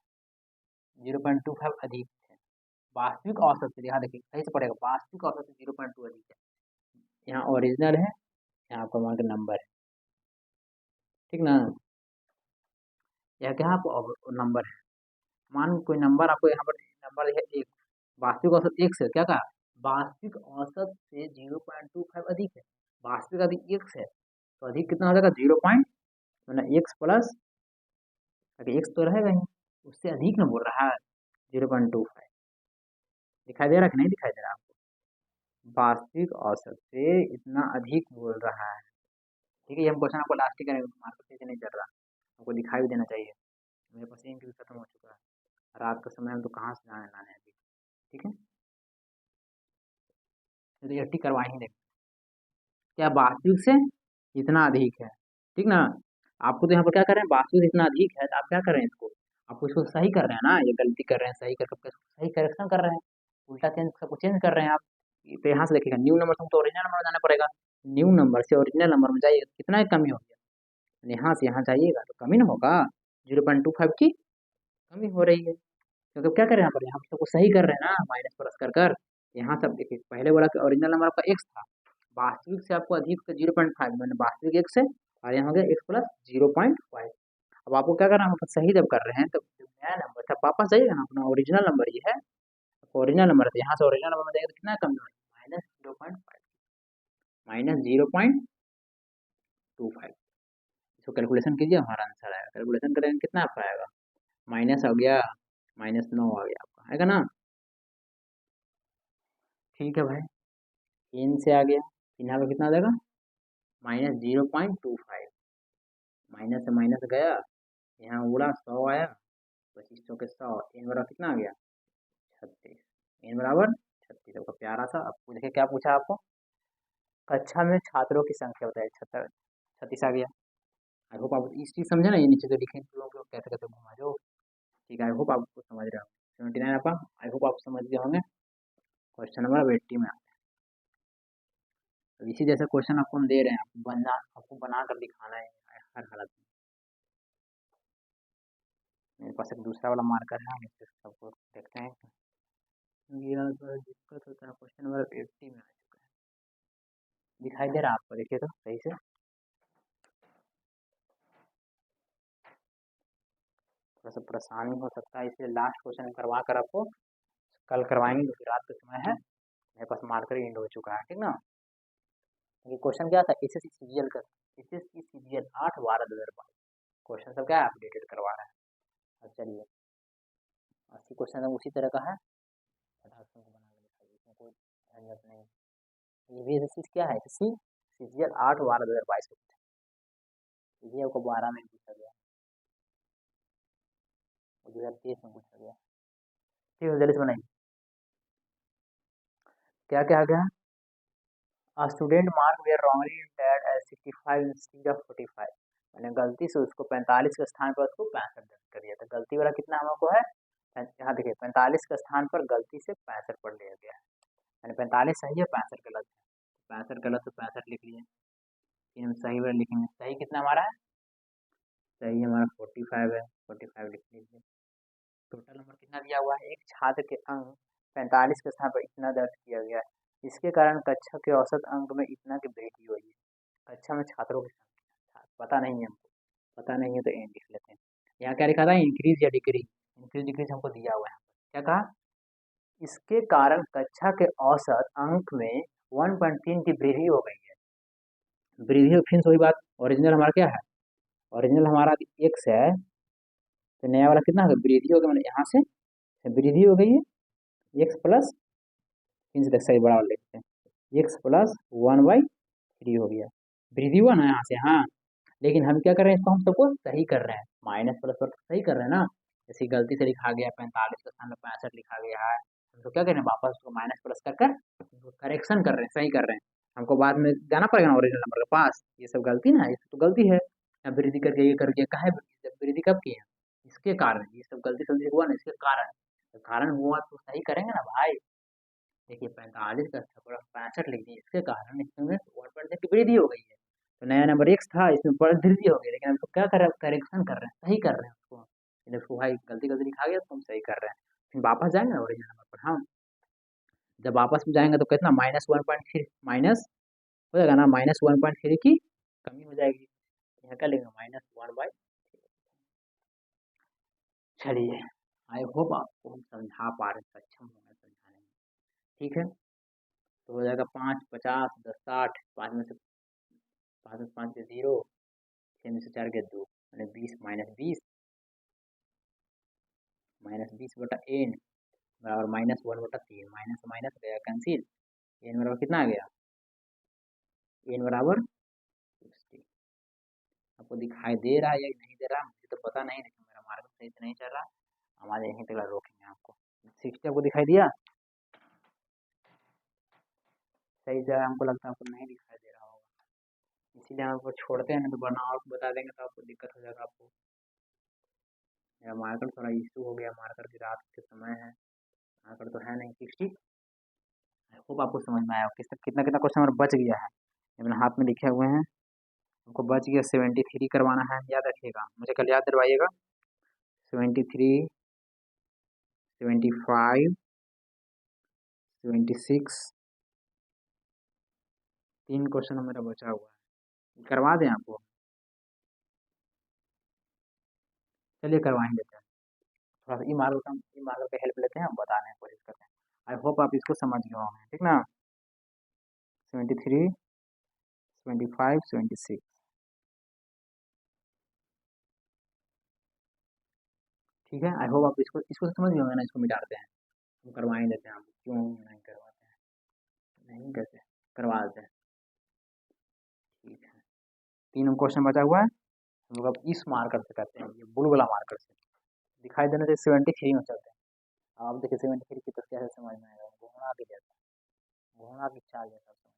0.25 अधिक है। वास्तविक औसत से, यहाँ देखिए सही से पड़ेगा, वास्तविक औसत से 0.2 अधिक है। यहाँ ओरिजिनल है, यहाँ आपका मान के नंबर है, ठीक ना? यह क्या आपको नंबर है, मान कोई नंबर आपको यहाँ पर नंबर है एक, वास्तविक औसत एक से क्या कहा? वास्तविक औसत से 0.25 अधिक है। वास्तविक अधिक x है, तो अधिक कितना हो जाएगा? 0 पॉइंट, मतलब x प्लस, अगर x तो रहेगा ही, उससे अधिक ना बोल रहा है 0.25। दिखाई दे रहा है कि नहीं दिखाई दे रहा आपको? वास्तविक औसत से इतना अधिक बोल रहा है। ठीक है, ये हम क्वेश्चन आपको लास्ट ही करेंगे, मार्केट से नहीं चल रहा, आपको दिखाई भी देना चाहिए। मेरे पास इंक भी खत्म हो चुका है, रात का समय हम तो कहाँ से जाने लाने अभी। ठीक है, तो 80 करवा ही देंगे। क्या वास्तविक से इतना अधिक है, ठीक ना? आपको तो यहाँ पर क्या कर रहे हैं, वास्तविक से इतना अधिक है, तो आप क्या कर रहे हैं इसको, आपको इसको सही कर रहे हैं ना, ये गलती कर रहे हैं, सही करके सही करेक्शन कर रहे हैं, उल्टा चेंज सबको चेंज कर रहे हैं आप। तो यहाँ से देखिएगा, न्यू नंबर से हमको ओरिजिनल नंबर में जाना पड़ेगा, न्यू नंबर से ओरिजिनल नंबर में जाइए, कितना एक कमी हो गया, यहाँ से यहाँ जाइएगा तो कमी ना होगा, 0.25 की कमी हो रही है। क्योंकि क्या कर रहे हैं यहाँ पर, यहाँ सबको सही कर रहे हैं ना, माइनस प्लस कर कर। यहाँ सब देखिए, पहले बोला कि ओरिजिनल नंबर आपका एक्स था, वास्तविक से आपको अधिक का 0.5, मैंने वास्तविक एक्स है, और यहाँ हो गया एक्स प्लस 0.5। अब आपको क्या करना है, मतलब सही जब कर रहे हैं तो जो नया नंबर था वापस जाइएगा ना, अपना ओरिजिनल नंबर ये है, ओरिजिनल नंबर है, यहाँ से ओरिजिनल नंबर में जाएगा तो कितना कम है? -0.5, -0.25। इसको कैलकुलेशन कीजिए, हमारा आंसर आएगा, कैलकुलेशन करेंगे कितना आपका आएगा, माइनस हो गया, -9 आ गया आपका, आएगा ना? ठीक है भाई, तीन से आ गया, यहाँ पे कितना आ जाएगा? -0.25, माइनस से माइनस गया, यहाँ उड़ा 100 आया, 25 के 100, इन बराबर कितना आ गया? 36, इन बराबर 36। आपका प्यारा सा, आपको देखिए क्या पूछा आपको, कक्षा में छात्रों की संख्या बताइए, 36 आ गया। आई होप आप इस चीज़ समझे ना, ये नीचे जो लिखे लोग कैसे कैसे घुमा जो। ठीक है, आई होप आपको समझ रहे हो। 79 आपका, आई होप आप समझ गए होंगे। क्वेश्चन नंबर 80 में तो इसी जैसे क्वेश्चन आपको हम दे रहे हैं, आपको बना कर दिखाना है हर हालत में। मेरे पास एक दूसरा वाला मार्कर है, हम इससे सबको देखते हैं। ये थोड़ा दिक्कत होता है, क्वेश्चन नंबर 80 में आ चुका है, दिखाई दे रहा है आपको? देखिए तो सही से, थोड़ा सा परेशानी हो सकता है, इसलिए लास्ट क्वेश्चन करवा कर आपको कल करवाएंगे, क्योंकि रात का समय है, मेरे पास मार्कर एंड हो चुका है, ठीक ना? ये क्वेश्चन क्या था, एसएससी सीजीएल का, एसएससी सीजीएल 8/12/2022, क्वेश्चन सब क्या है, अपडेटेड करवा रहा है। अब चलिए, 80 क्वेश्चन उसी तरह का है, फटाक से बना के दिखाइए, इसमें कोई झंझट नहीं। ये भी एसएससी क्या है, एसएससी सीजीएल 8/12/2022 का पूछा, सीजीएल को 12 में पूछा गया, 2023 में पूछा गया। ठीक है, जल्दी से बनाइए, क्या क्या आ गया? A student mark were wrongly entered as 65 instead of 45, मैंने गलती से उसको 45 के स्थान पर उसको 65 दर्ज कर दिया, तो गलती वाला कितना हमको है, यहाँ देखिए 45 के स्थान पर गलती से 65 पर लिया गया है, यानी 45 सही है, 65 गलत है, 65 गलत तो 65 लिख लिए, फिर हम सही वाला लिखेंगे, सही कितना हमारा है? सही हमारा 45 है, 45 लिख लीजिए। टोटल नंबर कितना दिया हुआ है, एक छात्र के अंक 45 के स्थान पर इतना दर्ज किया गया है, इसके कारण कक्षा के औसत अंक में इतना की वृद्धि हुई है। कक्षा में छात्रों की संख्या पता नहीं है हमको, पता नहीं है तो एन लिख लेते हैं। यहाँ क्या लिखा था, इंक्रीज या डिक्रीज, इंक्रीज डिक्रीज हमको दिया हुआ है, क्या कहा, इसके कारण कक्षा के औसत अंक में 1.3 की वृद्धि हो गई है। वृद्धि फिर से वही बात, ओरिजिनल हमारा क्या है, ओरिजिनल हमारा एक्स है, तो नया वाला कितना होगा, वृद्धि हो गया, मतलब यहाँ से वृद्धि हो गई है, एक्स प्लस, तीन से तक सही बड़ा वाला लिखते हैं, एक्स प्लस 1/3 हो गया, वृद्धि हुआ ना यहाँ से। हाँ, लेकिन हम क्या कर रहे हैं, इसको हम सबको सही कर रहे हैं, माइनस प्लस पर सही कर रहे हैं ना। जैसे गलती से लिखा गया 45 के स्थान में 65 लिखा गया है, हम तो क्या कर रहे हैं, वापस उसको माइनस प्लस कर कर करेक्शन कर रहे हैं, सही कर रहे हैं। हमको बाद में जाना पड़ेगा ना ओरिजिनल नंबर के पास, ये सब गलती ना है, ये तो गलती है। अब वृद्धि करके ये करके कहा है, वृद्धि कब की है, इसके कारण, ये सब गलती सलती हुआ ना, इसके कारण, तो कारण हुआ तो सही करेंगे ना भाई। देखिए 45 का छपरा 65 लिख दिए, इसके कारण इसमें 1% की वृद्धि हो गई है, तो नया नंबर एक्स था, इसमें वृद्धि हो गई, लेकिन हम तो क्या कर रहे हैं, करेक्शन कर रहे हैं, सही कर रहे हैं उसको। देखो भाई गलती गलती लिखा गया तो हम सही कर रहे हैं, फिर वापस जाएंगे ना ओरिजिनल नंबर पर हम, जब वापस में जाएंगे तो कितना, -1.3 माइनस हो जाएगा ना, -1.3 की कमी हो जाएगी, यहाँ क्या लेंगे, -1/। चलिए, आई होप आपको हम समझा पा रहे हैं, सक्षम होंगे समझाने में। ठीक है, तो हो जाएगा 5 50 10 60, 5 में से 5 में 5 के 0, 6 में से 4 के 2, मैंने 20 -20/n बराबर -1/3, माइनस माइनस गया कैंसिल, n बराबर कितना आ गया, n बराबर 60। आपको दिखाई दे रहा है या नहीं दे रहा मुझे तो पता नहीं, लेकिन मेरा मार्ग सही से नहीं चल रहा, हमारे यहीं तक रोकेंगे आपको। 60 आपको दिखाई दिया, सही से हमको लगता है आपको नहीं दिखाई दे रहा होगा, इसीलिए हम आपको छोड़ते हैं ना, तो वरना और बता देंगे तो आपको दिक्कत हो जाएगा आपको। मेरा मार्कर थोड़ा इशू हो गया, मार्कर की रात के समय है, मार्कर तो है नहीं 60। आई होप आपको समझ में आया, कितना कितना क्वेश्चन हमारा बच गया है, ये मैंने हाथ में लिखे हुए हैं, हमको बच गया 73 करवाना है, याद रखिएगा, मुझे कल याद दिलवाइएगा। 73, 75, 76, 3 क्वेश्चन मेरा बचा हुआ है, करवा दें आपको, चलिए करवा ही देते हैं। थोड़ा सा ई मार्कर का हेल्प लेते हैं, हम बताने की कोशिश करते हैं। आई होप आप इसको समझ गए होंगे, ठीक ना। 73, 75, 76, ठीक है। आई होप आप इसको इसको समझ गए होंगे ना, इसको मिटाते हैं, हम करवा ही देते हैं, आप क्यों नहीं करवाते हैं, नहीं कैसे करवा देते हैं, ठीक है। 3 क्वेश्चन बचा हुआ है, हम लोग अब इस मार्कर से करते हैं, ये बुल वाला मार्कर से, दिखाई देने से 73 में चलते हैं। अब आप देखिए 73 की तो कैसे समझ में आएगा, घूमना भी जैसा, घूमना की चाल जैसा समझ में।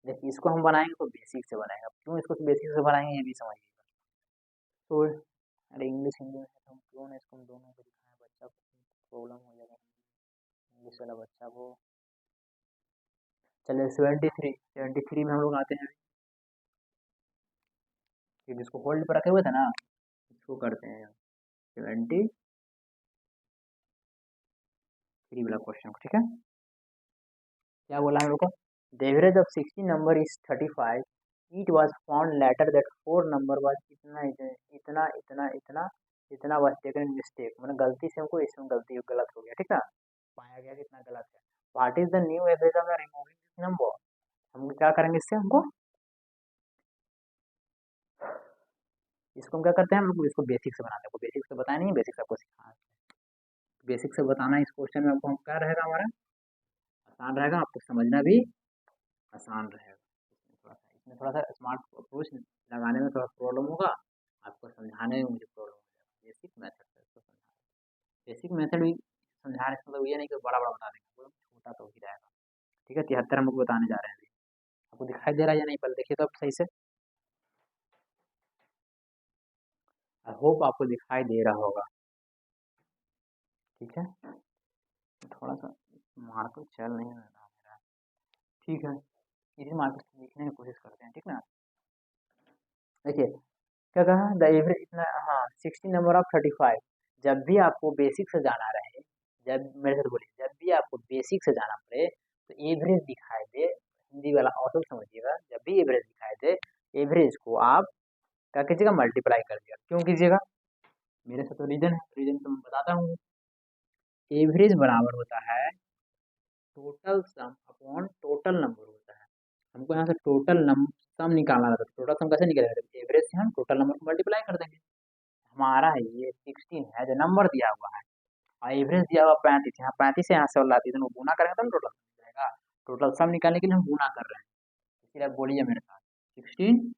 देखिए इसको हम बनाएंगे तो बेसिक से बनाएंगे, अब क्यों इसको बेसिक से बनाएंगे ये भी समझिएगा। तो अरे इंग्लिश हिंदी में है तो हम क्यों ना इसको हम दोनों को दिखाएं, बच्चा को प्रॉब्लम हो जाएगा, इंग्लिश वाला बच्चा को। चलिए 73 में हम लोग आते हैं, कि जिसको होल्ड पर रखे हुए थे ना, इसको करते हैं 73 वाला क्वेश्चन को, ठीक है। क्या बोला हम लोग को, the average of 60 number is 35, it was found later that 4 number was इतना इतना इतना इतना इतना इतना वाज टेकन मिस्टेक, मतलब गलती से हमको इसमें गलती गलत हो गया, ठीक है, पाया गया कि इतना गलत है। What is the new average of removing this number, हम क्या करेंगे इससे, हमको इसको हम क्या करते हैं, हम लोग इसको बेसिक से बनाते हैं, बेसिक से बताया नहीं, बेसिक आपको सिखा, बेसिक से बताना इस क्वेश्चन में आपको क्या रहेगा हमारा, आसान रहेगा, आपको समझना भी आसान रहेगा। इसमें थोड़ा सा स्मार्ट अप्रोच लगाने में थोड़ा प्रॉब्लम होगा, आपको समझाने में मुझे प्रॉब्लम हो जाएगा, बेसिक मेथड से इसको समझाना, बेसिक मेथड भी समझाने से मतलब ये नहीं कि बड़ा बड़ा बता देंगे, वो छोटा तो ही रहेगा, ठीक है। 73 हम लोग बताने जा रहे हैं अभी, आपको दिखाई दे रहा है या नहीं, पहले देखिए तो आप सही से, आई होप आपको दिखाई दे रहा होगा, ठीक है। थोड़ा सा मार्कर चल नहीं रहा मेरा, ठीक है, इसी मार्कर से लिखने की कोशिश करते हैं, ठीक ना। देखिए क्या कहा, द एवरेज इतना, हाँ 60 नंबर ऑफ 35, जब भी आपको बेसिक से जाना रहे, जब मेरे साथ बोलिए, जब भी आपको बेसिक से जाना पड़े तो एवरेज दिखाई दे, हिंदी वाला ऑटो समझिएगा, जब भी एवरेज दिखाई दे, एवरेज को आप क्या कीजिएगा, मल्टीप्लाई कर दिया, क्यों कीजिएगा, मेरे साथ तो रीजन है, रीजन तो मैं बताता हूँ, एवरेज बराबर होता है total sum upon total number होता है, हमको यहाँ से टोटल नंबर सम निकालना रहता है। टोटल सम कैसे निकालेंगे? एवरेज से हम टोटल नंबर को मल्टीप्लाई कर देंगे। हमारा है ये 16 है जो नंबर दिया हुआ है, और एवरेज दिया हुआ 35, यहाँ 35 है, यहाँ 16 थी, दोनों गुना करेंगे तब टोटल सम जाएगा। टोटल सम निकालने के लिए हम गुना कर रहे हैं, इसीलिए आप बोलिए मेरे साथ 16,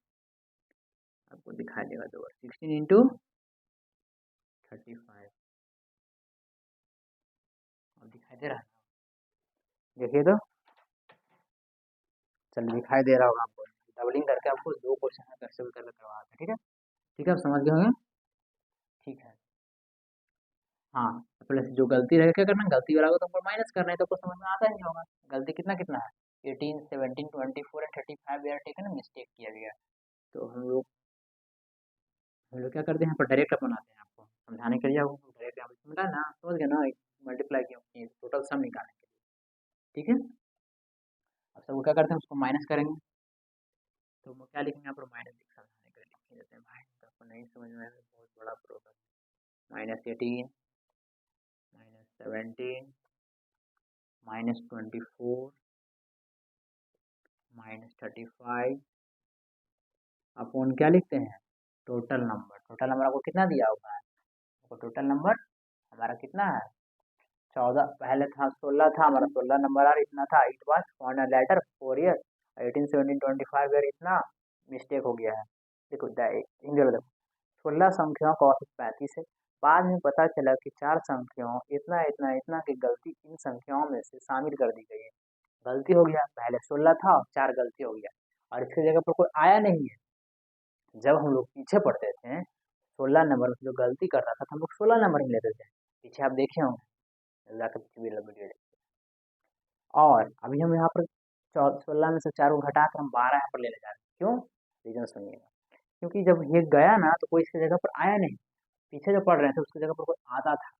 आपको दिखाई देगा 2 बार, 16 इंटू 35, और दिखाई दे रहा है? देखिए तो, चलिए दिखाई दे रहा होगा आपको। डबलिंग करके आपको 2 क्वेश्चन कैसे करके करवा दें, ठीक है? ठीक है, आप समझ गए होंगे? ठीक है। हाँ, प्लस जो गलती रहेगा क्या करना है, गलती वाला को तुमको माइनस करना है, तो आपको समझ में आता ही होगा। गलती कितना कितना है? 18, 17, 24 and 35 we are taken mistake किया गया। तो हम लोग क्या करते हैं, यहाँ पर डायरेक्ट बनाते हैं, आपको समझाने के लिए आपको डायरेक्ट यहाँ पर समझा ना, समझ गए ना? मल्टीप्लाई क्यों, टोटल सम निकालने के लिए, ठीक है? अब सब क्या करते हैं, उसको माइनस करेंगे, तो वो क्या लिखेंगे यहाँ पर, माइनस समझाने के लिए लिख देते हैं भाई, तो आपको नहीं समझ में आएगा, बहुत बड़ा प्रॉब्लम। -18, -17, -24, -35 अपॉन क्या लिखते हैं, टोटल नंबर। टोटल नंबर आपको कितना दिया हुआ है, आपको टोटल नंबर हमारा कितना है, 14, पहले था 16 था हमारा, 16 नंबर और इतना था, it was on a letter 4 year, 18, 17, 25 year, इतना मिस्टेक हो गया है। देखो देखो 16 संख्याओं का औसत 35 है। बाद में पता चला कि 4 संख्याओं इतना इतना इतना की गलती इन संख्याओं में से शामिल कर दी गई है। गलती हो गया, पहले 16 था और 4 गलती हो गया, और इसकी जगह पर कोई आया नहीं है। जब हम लोग पीछे पढ़ते थे, 16 नंबर में जो गलती कर रहा था तो हम लोग 16 नंबर ही लेते थे। पीछे आप देखे होंगे, जाकर पीछे वीडियो देखिए। और अभी हम यहाँ पर 16 में से 4 को घटा कर हम 12 यहाँ पर लेने जा रहे हैं। क्यों? रीजन सुनिएगा। क्योंकि जब ये गया ना तो कोई इसकी जगह पर आया नहीं, पीछे जो पढ़ रहे थे उसकी जगह पर कोई आता था।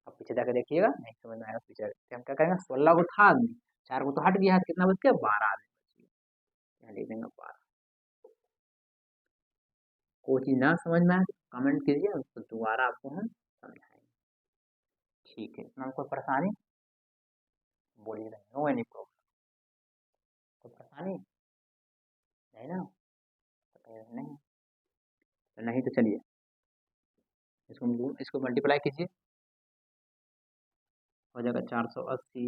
अब पीछे जाकर देखिएगा, नहीं समझ में आएगा, पीछे हम क्या करेंगे, 16 को था आदमी, 4 को तो हट गया है, कितना बच गया, 12 आदमी बच गया, यहाँ लिख देंगे 12। कोई चीज़ ना समझ में आए तो कमेंट कीजिए, उसको दोबारा आपको हम समझाएंगे। ठीक है, इतना कोई परेशानी बोलिए, नो एनी प्रॉब्लम, कोई परेशानी नहीं ना? नहीं, नहीं तो चलिए इसको मल्टीप्लाई कीजिए, हो जाएगा 480,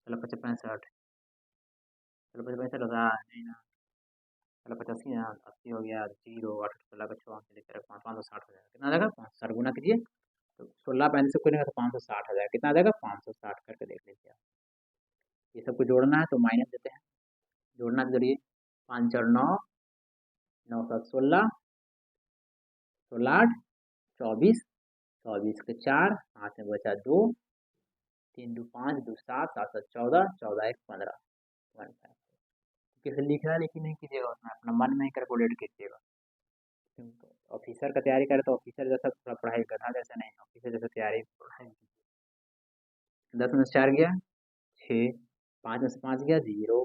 चलो 65, चलो 65 होगा नहीं ना, चलो 85 ना, 80 हो गया, 0, 8, 16 का 6 लेकर 560 हो जाएगा, कितना आ जाएगा, 560 गुना कीजिए, तो 16 35 से कोई नहीं तो 560 हो जाएगा, कितना आ जाएगा, 560 करके देख लीजिए आप। ये सबको जोड़ना है तो माइनस देते हैं, जोड़ना तो जोड़िए, 5 और 9, 9 7 16, 16 8 24, 24 के 4, हाथ में बचा 2, 3 2 5 2 7 7 7 14, 14 1 15, 15। किसे लिखना लेकिन नहीं कीजिएगा, उसमें अपना मन में ही कैलकुलेट कीजिएगा। ऑफिसर का तैयारी करे तो ऑफिसर जैसा थोड़ा पढ़ाई, गधा जैसा नहीं, ऑफिसर जैसा तैयारी पढ़ाई कीजिए। 10 में से 4 गया 6, 5 में से 5 गया 0,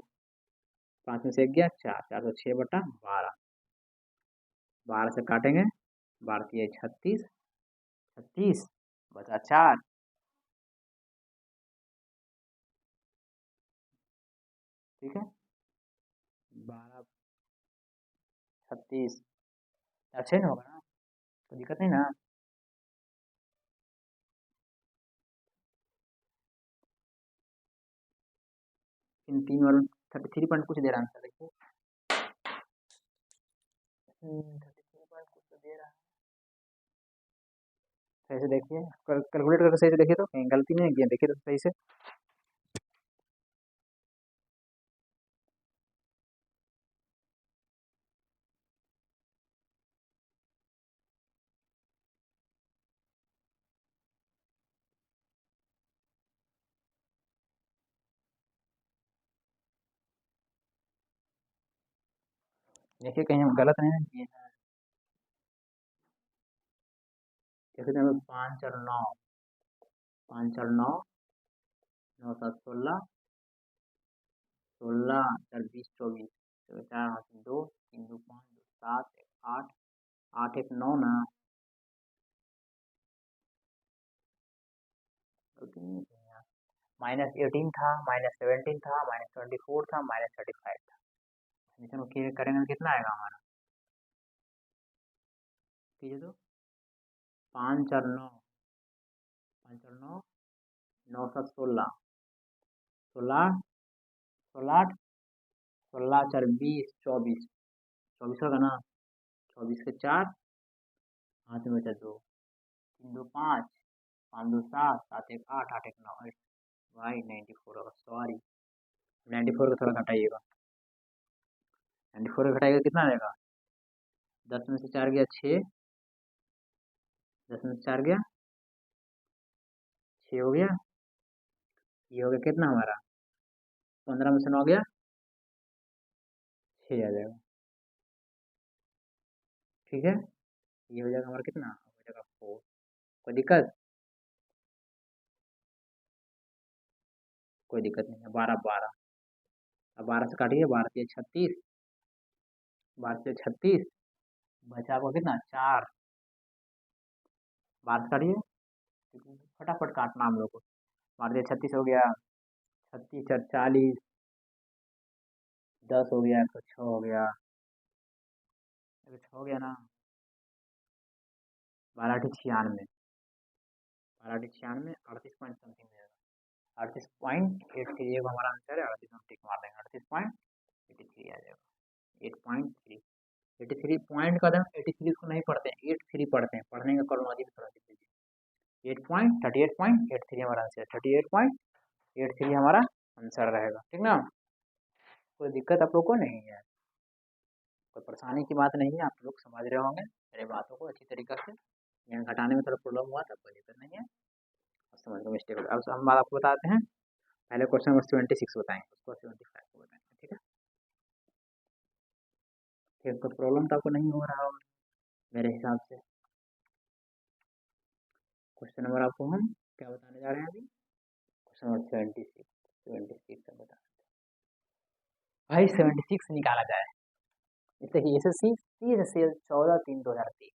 5 में से 1 गया 4, 4 से 6 बटा 12, 12 से काटेंगे, 12 की 36, 36 बचा 4, ठीक है, 12 36 अच्छे ना होगा ना, तो दिक्कत नहीं ना? इन 3 वालों 33 पॉइंट कुछ दे रहा आंसर, देखिए 33 पॉइंट कुछ तो दे रहा है, सही से देखिए, कैलकुलेट करके सही से देखिए, तो कहीं गलती नहीं किया, देखिए तो सही से। देखिए कहीं हम गलत नहीं ना किए हैं, देखिए तो 5 और 9, 5 और 9, 9 7 16, 16 4 20 24, 4 हाथ में 2, 3 2 5 2 7 8, 8 1 9 ना, -18 था, -17 था, -24 था, -35 था। समीकरण को करेंगे तो कितना आएगा हमारा? कीजिए तो 5 और 9, 5 और 9, 9 7 16, 16, 16, 16 4 20, 24, 24 होगा ना? 24 के 4, हाथ में बचा 2, 3 2 5, 5 2 7, 7 1 8, 8 1 9, भाई 94 होगा, सॉरी 94 को थोड़ा घटाइएगा। 94 को घटाइएगा कितना आएगा? 10 में से 4 गया 6, 10 में से 4 गया 6 हो गया, ये हो गया कितना हमारा? 15 में से 9 गया 6 आ जाएगा। ठीक है, ये हो जाएगा हमारा कितना? हो जाएगा 4। कोई दिक्कत? कोई दिक्कत नहीं है। 12 12, अब 12 से काटिए, 12 से 36, 12 से 36, बचा आपको कितना? 4। 12 से काटिए, फटाफट काटना हम लोग को। 12 से 36 हो गया, 36 4 40, 10 हो गया, तो 6 हो गया, 6 हो गया ना? 12 8 96, 12 8 96, 38 पॉइंट समथिंग में 38.83 हमारा आंसर है। 38 हम टिक मार देंगे, 38.83 आ जाएगा। 8.3, 83 पॉइंट का 83 को नहीं पढ़ते हैं, 83 पढ़ते हैं। पढ़ने का क्रोनोलॉजी में थोड़ा देख लीजिए। 38.83 हमारा आंसर है, 38.83 हमारा आंसर रहेगा। ठीक ना? कोई दिक्कत आप लोग को नहीं है, कोई परेशानी की बात नहीं है, आप लोग समझ रहे होंगे मेरे बातों को अच्छी तरीके से। यहाँ घटाने में थोड़ा प्रॉब्लम हुआ था, कोई दिक्कत नहीं है, आप समझ लो मिस्टेक। अब हम बात आपको बताते हैं। पहले क्वेश्चन नंबर 76 बताएंगे, उसको 75 को बताएंगे। ठीक है, फिर कोई प्रॉब्लम तो आपको नहीं हो रहा होगा मेरे हिसाब से। क्वेश्चन नंबर आपको हम क्या बताने जा रहे हैं अभी? क्वेश्चन नंबर 76, 76 बता भाई, 76 निकाला जाए। जैसे कि एसएससी 30 14 3 2023,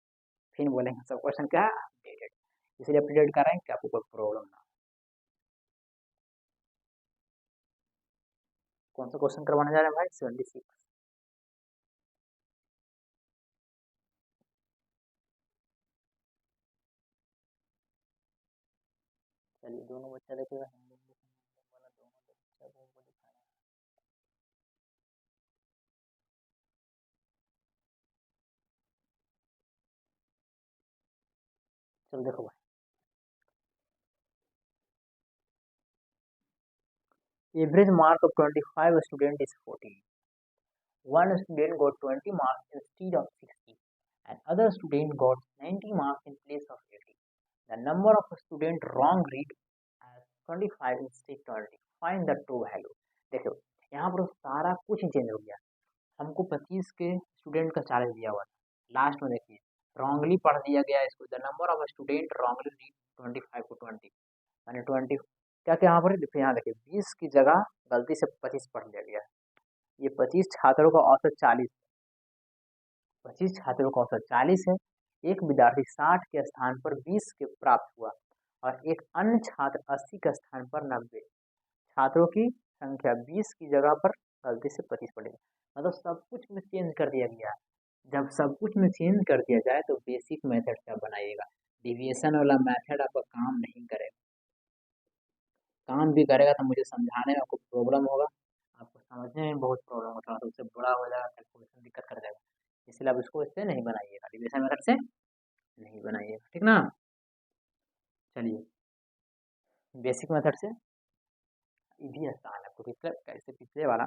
फिर बोलेंगे सब क्वेश्चन क्या अपडेटेड, इसलिए अपडेट कर रहे हैं कि आपको कोई प्रॉब्लम ना हो। कौन सा क्वेश्चन करवाने जा रहे हैं भाई? 76। चलिए, दोनों बच्चा देखेगा, हम लोग वाला दोनों बच्चा को दिखाना। चल देखो भाई, average mark of 25 student is 14. One student got 20 marks instead of 60, and other student got 90 marks in place of 80. The number of student wrong read as 25 instead 20. Find the true value. देखो, यहाँ पर सारा कुछ change हो गया। हमको 25 के student का 40 दिया हुआ था, लास्ट में देखिए रॉन्गली पढ़ दिया गया इसको। The number of student wrongly read 25 को 20, यानी 20 क्या क्या यहाँ पर देखिए, यहाँ देखिए 20 की जगह गलती से 25 पढ़ लिया गया है। ये 25 छात्रों का औसत 40, 25 छात्रों का औसत 40 है। एक विद्यार्थी 60 के स्थान पर 20 के प्राप्त हुआ और एक अन्य छात्र 80 के स्थान पर 90। छात्रों की संख्या 20 की जगह पर गलती से 25 पड़ेगा, मतलब सब कुछ में चेंज कर दिया गया है। जब सब कुछ में चेंज कर दिया जाए तो बेसिक मेथड से आप बनाइएगा। डिविएशन वाला मेथड आपका काम नहीं करेगा। काम भी करेगा तो मुझे समझाने में आपको प्रॉब्लम होगा, आपको समझने में बहुत प्रॉब्लम होगा, तो उससे बड़ा हो जाएगा, कैलकुलेशन दिक्कत कर जाएगा। इसलिए आप इसको इससे नहीं बनाइएगा, डिविएशन मेथड से नहीं बनाइएगा। ठीक ना? चलिए, बेसिक मेथड से ये भी आसान है। आपको पिछले कैसे पिछले वाला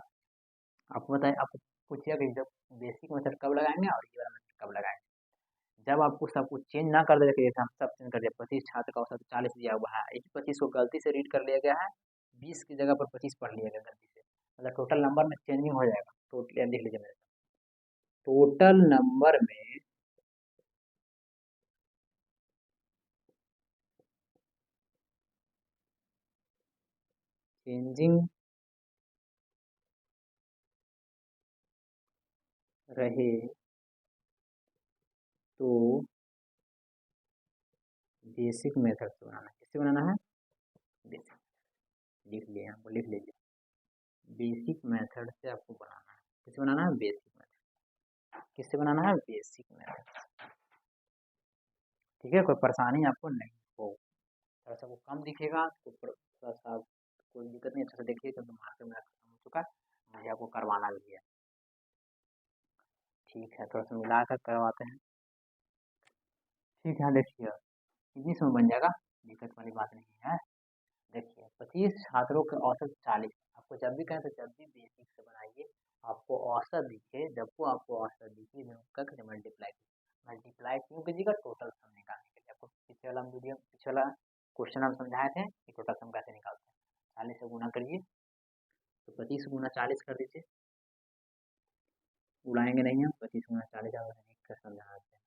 आपको बताएं, आपको पूछिए कि जब बेसिक मेथड कब लगाएंगे और ये वाला मेथड कब लगाएंगे। जब आपको सब कुछ चेंज ना कर दे, जैसे हम सब चेंज कर दिया, 25 छात्र का औसत 40 दिया हुआ है, एक 25 को गलती से रीड कर लिया गया है, 20 की जगह पर 25 पढ़ लिया गया गलती से, मतलब टोटल नंबर में चेंजिंग हो जाएगा। टोटल लिख लीजिए मेरे साथ, टोटल नंबर में चेंजिंग रहे तो बेसिक मेथड से बनाना है। किससे बनाना है? बेसिक। लिख लिए, हमको लिख लीजिए। बेसिक मेथड से आपको बनाना है। किससे बनाना है? Basic method. किससे बनाना है? Basic method. ठीक है, कोई परेशानी आपको नहीं हो। थोड़ा सा वो कम दिखेगा तो थोड़ा सा कोई दिक्कत नहीं, अच्छे से देखिए क्योंकि मार्केट में खत्म हो चुका है, मुझे आपको करवाना भी है। ठीक है, थोड़ा सा मिला कर करवाते हैं। ठीक है, देखिए कितनी समय बन जाएगा, दिक्कत वाली बात नहीं है। देखिए 25 छात्रों के औसत 40। आपको जब भी कहें तो जब भी बेसिक से बनाइए, आपको औसत दिखे, जब वो आपको औसत दिखे तो मल्टीप्लाई क्यों कीजिएगा? टोटल सम निकालने के लिए। आपको पिछले वाला क्वेश्चन हम समझाए थे कि टोटल सम कैसे निकालते हैं। 40 से गुना करिए, तो 25 गुना 40 कर दीजिए। उड़ाएंगे नहीं हम, 25 गुना 40 कर समझाते हैं,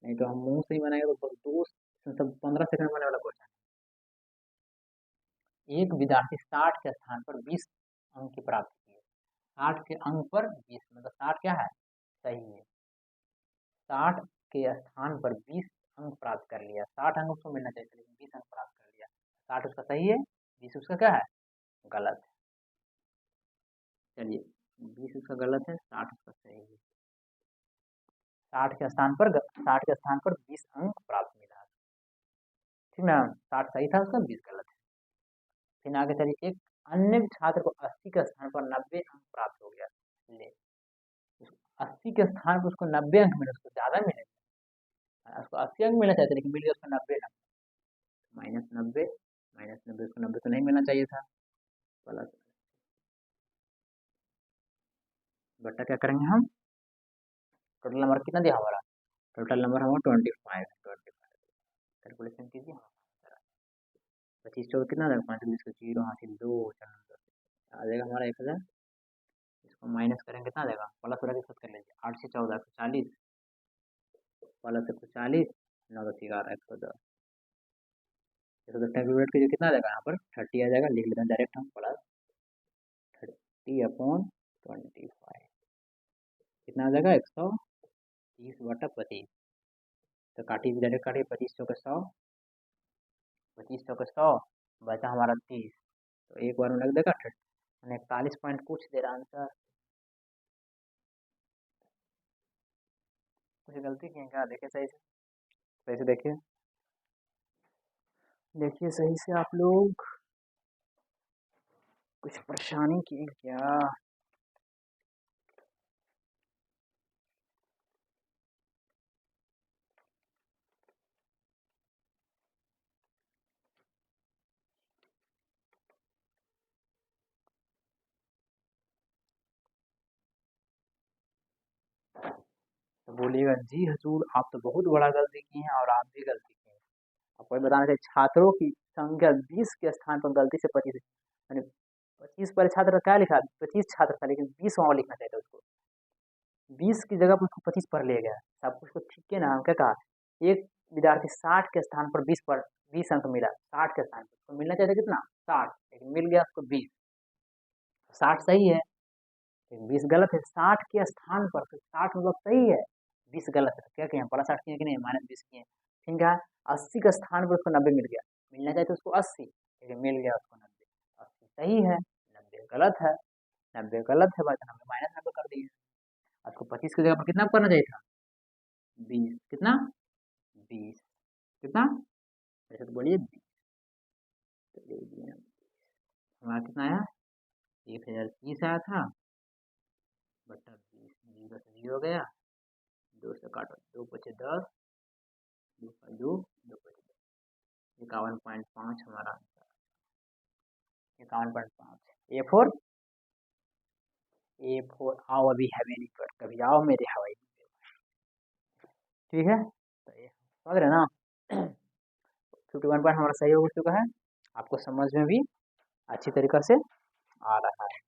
नहीं तो हम मुंह से ही बनाएंगे तो दो सब 15 सेकंड बनने वाला क्वेश्चन। एक विद्यार्थी 60 के स्थान पर 20 अंक की प्राप्त किए। 60 के अंक पर 20 मतलब 60 क्या है? सही है। 60 के स्थान पर 20 अंक प्राप्त कर लिया। 60 अंक उसको मिलना चाहिए लेकिन 20 अंक प्राप्त कर लिया। 60 उसका सही है, 20 उसका क्या है? गलत है। चलिए 20 उसका गलत है, 60 उसका सही है। 60 के स्थान पर 20 अंक प्राप्त मिला। ठीक ना, 60 सही था उसका, 20 गलत है। फिर आगे चलिए, एक अन्य छात्र को 80 के स्थान पर 90 अंक प्राप्त हो गया। ले 80 के स्थान पर उसको 90 अंक मिले, उसको ज्यादा मिले, उसको 80 अंक मिलना चाहिए लेकिन मिल गया उसको 90 अंक। -90 -90, उसको 90 तो नहीं मिलना चाहिए था। प्लस बट्टा क्या करेंगे हम? टोटल नंबर कितना दिया हमारा? टोटल नंबर हमारा 25 कैलकुलेशन कीजिए। 25 चौक कितना देगा? 5 का 0 हासिल 2 आ जाएगा हमारा 1000। इसको माइनस करेंगे कितना देगा? प्लस वाला के साथ कर लीजिए। 8 से 14 140, प्लस 140, 9 10 11 110। 110 कैलकुलेट कीजिए कितना देगा? यहाँ पर 30 आ जाएगा, लिख लेते हैं डायरेक्ट हम। प्लस 30/25 कितना आ जाएगा? 130/25। तो काटिए, डायरेक्ट काटिए। 25 चौके 100, 25 चौके 100, बचा हमारा 30। तो एक बार में लग देगा 41 पॉइंट कुछ दे रहा आंसर। कुछ गलती की है क्या? देखिए सही से, सही से देखिए, देखिए सही से आप लोग, कुछ परेशानी की क्या? तो बोलिएगा जी हजूर, आप तो बहुत बड़ा गलती की हैं और आप भी गलती की हैं। आपको ये बताना चाहिए, छात्रों की संख्या 20 के स्थान पर गलती से 25, यानी 25 पर छात्र क्या लिखा? 25 छात्र था लेकिन 20 वहाँ लिखना चाहिए था उसको। 20 की जगह पर उसको 25 पर ले गया। सब कुछ तो ठीक है ना? हम क्या कहा? एक विद्यार्थी 60 के स्थान पर 20 अंक मिला। 60 के स्थान पर उसको मिलना चाहिए था कितना? 60, लेकिन मिल गया उसको 20। 60 सही है लेकिन 20 गलत है। 60 के स्थान पर, तो 60 मतलब सही है, 20 गलत है। तो क्या किए? +60 किए कि नहीं? -20 किए। ठीक है, 80 के स्थान पर उसको 90 मिल गया। मिलना चाहिए था उसको 80 लेकिन मिल गया उसको 90। 80 सही है, 90 गलत है। 90 गलत है, बचा 90, -90 कर दिए। आपको 25 की जगह पर कितना करना चाहिए था? 20। कितना? 20 कितना? ऐसे तो बोलिए 20। तो ले दिए हम। हमारा कितना आया? 1030 आया था, बटा 20। 0 से 0 गया, 2 से काटो, 2 बचे 10, 2 का 2, 2 बचे 10, 51.5 हमारा आंसर। 51.5। A4 आओ, अभी हवेली पर कभी आओ मेरे हवाई में। ठीक है, तो ये समझ रहे ना? 51 पॉइंट हमारा सही हो चुका है, आपको समझ में भी अच्छी तरीके से आ रहा है।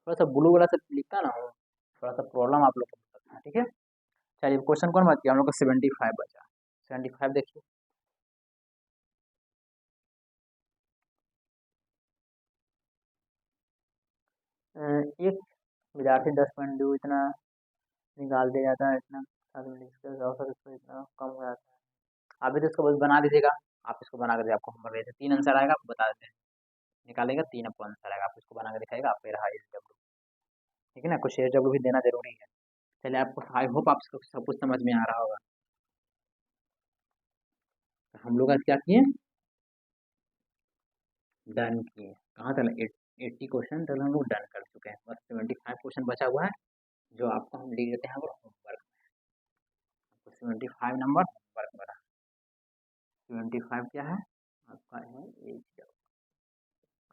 थोड़ा सा ब्लू वाला से लिखता ना हो, थोड़ा सा प्रॉब्लम आप लोग को हो सकता है। ठीक है, चलिए क्वेश्चन कौन बात किया? हम लोग का 75 बचा। 75 देखिए, एक विद्यार्थी 10.2 इतना निकाल दिया जाता है, इतना औसत इसको इतना कम हो जाता है। आप भी तो इसको बस बना दीजिएगा। आप इसको बना कर आपको होमवर्क देते 3 आंसर आएगा, आपको बता देते हैं, निकालेगा 3 आपको आंसर आएगा, आप इसको बना के दिखाएगा, आप रहा एलडब्ल्यू। ठीक है ना, कुछ एलडब्ल्यू भी देना जरूरी है। चलिए, आपको आई होप आपको सब कुछ समझ में आ रहा होगा। हम लोग आज क्या किए, डन किए, कहाँ तक 80 क्वेश्चन तक हम लोग डन कर चुके हैं, बस 75 क्वेश्चन बचा हुआ है, जो आपको हम लिख देते हैं वो होमवर्क। 75 नंबर होमवर्क बना, 75 क्या है आपका है एज,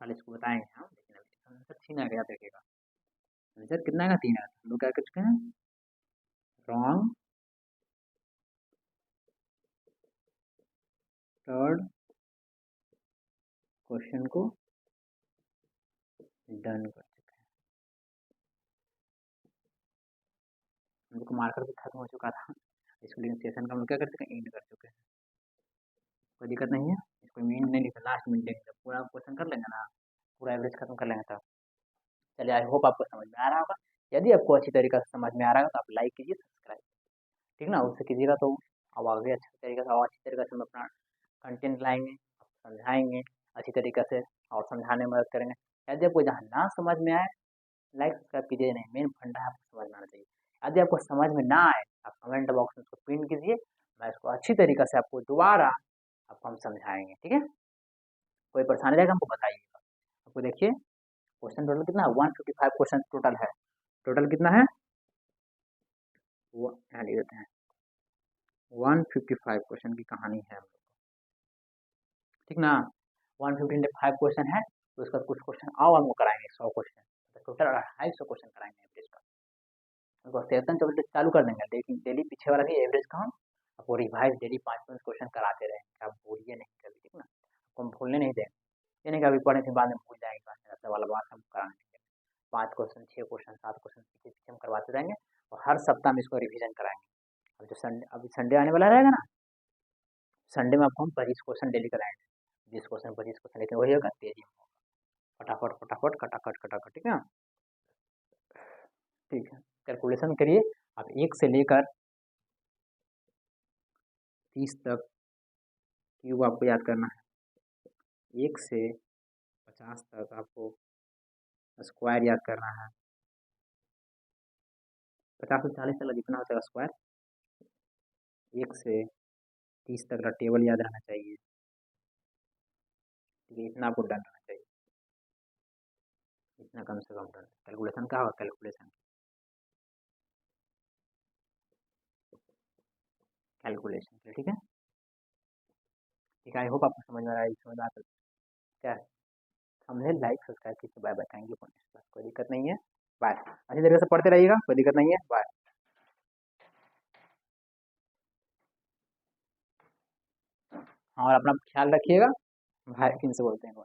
कल इसको बताएंगे हम, लेकिन अभी आंसर 3 आ गया, देखिएगा आंसर कितना आएगा, 3 आएगा। हम लोग क्या कर चुके हैं, रॉन्ग थर्ड क्वेश्चन को डन कर चुके हैं। हम लोग का मार्कर भी खत्म हो चुका था, इसको लेकिन सेशन का हम लोग क्या कर चुके हैं, एंड कर चुके हैं, कोई दिक्कत नहीं है। इसको मीन नहीं लिखा, लास्ट में लिखेंगे, पूरा क्वेश्चन कर लेंगे ना, पूरा एवरेज खत्म कर लेंगे तब। चलिए, आई होप आपको समझ में आ रहा होगा। यदि आपको अच्छी तरीके से समझ में आ रहा है तो आप लाइक कीजिए, सब्सक्राइब, ठीक ना, उससे कीजिएगा तो अब आगे अच्छे तरीके से और अच्छी तरीके से हम अपना कंटेंट लाएंगे, समझाएंगे अच्छी तरीके से और समझाने में मदद करेंगे। यदि आपको जहाँ ना समझ में आए, लाइक सब्सक्राइब कीजिए नहीं, मेन फंडा है आपको समझ में आना चाहिए। यदि आपको समझ में ना आए, आप कमेंट बॉक्स में उसको पिन कीजिए, मैं इसको अच्छी तरीके से आपको दोबारा आपको हम समझाएंगे, ठीक है। कोई परेशानी रहेगा हमको बताइएगा। आपको देखिए, क्वेश्चन टोटल कितना है, 155 क्वेश्चन टोटल है। टोटल कितना है, वो यहाँ लिख देते हैं, 155 क्वेश्चन की कहानी है हम लोग, ठीक ना। 155 क्वेश्चन है, तो उसका कुछ क्वेश्चन और हमको कराएंगे, 100 क्वेश्चन, तो टोटल 250 क्वेश्चन कराएंगे एवरेज का। उनको सेशन चौबीस चालू कर देंगे, लेकिन डेली पीछे वाला भी एवरेज का हम आपको रिवाइज डेली 5-5 क्वेश्चन कराते रहेंगे, आप भूलिए नहीं कभी, ठीक ना, आपको हम भूलने नहीं देंगे। ये नहीं कि अभी पढ़ने के बाद में भूल जाएंगे, ऐसा वाला बात हम कराएंगे। 5 क्वेश्चन, 6 क्वेश्चन, 7 क्वेश्चन पीछे पीछे हम करवाते रहेंगे, और हर सप्ताह में इसको रिविजन कराएंगे। अब जो संडे, अभी संडे आने वाला रहेगा ना, संडे में आपको हम 25 क्वेश्चन डेली कराएंगे, 20 क्वेश्चन 25 क्वेश्चन, लेकिन वही होगा तेजी में, फटाफट फटाफट खटाखट खटाखट, ठीक है। ठीक है, कैलकुलेशन करिए आप, 1 से लेकर 30 तक क्यूब आपको याद करना है, 1 से 50 तक आपको स्क्वायर याद करना है, 50 से 40 तक जितना हो सकेगा स्क्वायर, 1 से 30 तक का टेबल याद रहना चाहिए, ठीक है, इतना आपको डन रहना चाहिए, इतना कम से कम डन। कैलकुलेशन क्या होगा, कैलकुलेशन कैलकुलेशन, ठीक है। ठीक है, आई होप आपको समझ में आ रहा है, समझ में आता क्या है, समझे, लाइक सब्सक्राइब कीजिए, बाय बाय, थैंक यू, कोई दिक्कत नहीं है, बाय, अच्छी तरीके से पढ़ते रहिएगा, कोई दिक्कत नहीं है, बाय। और अपना ख्याल रखिएगा, भाई किन से बोलते हैं।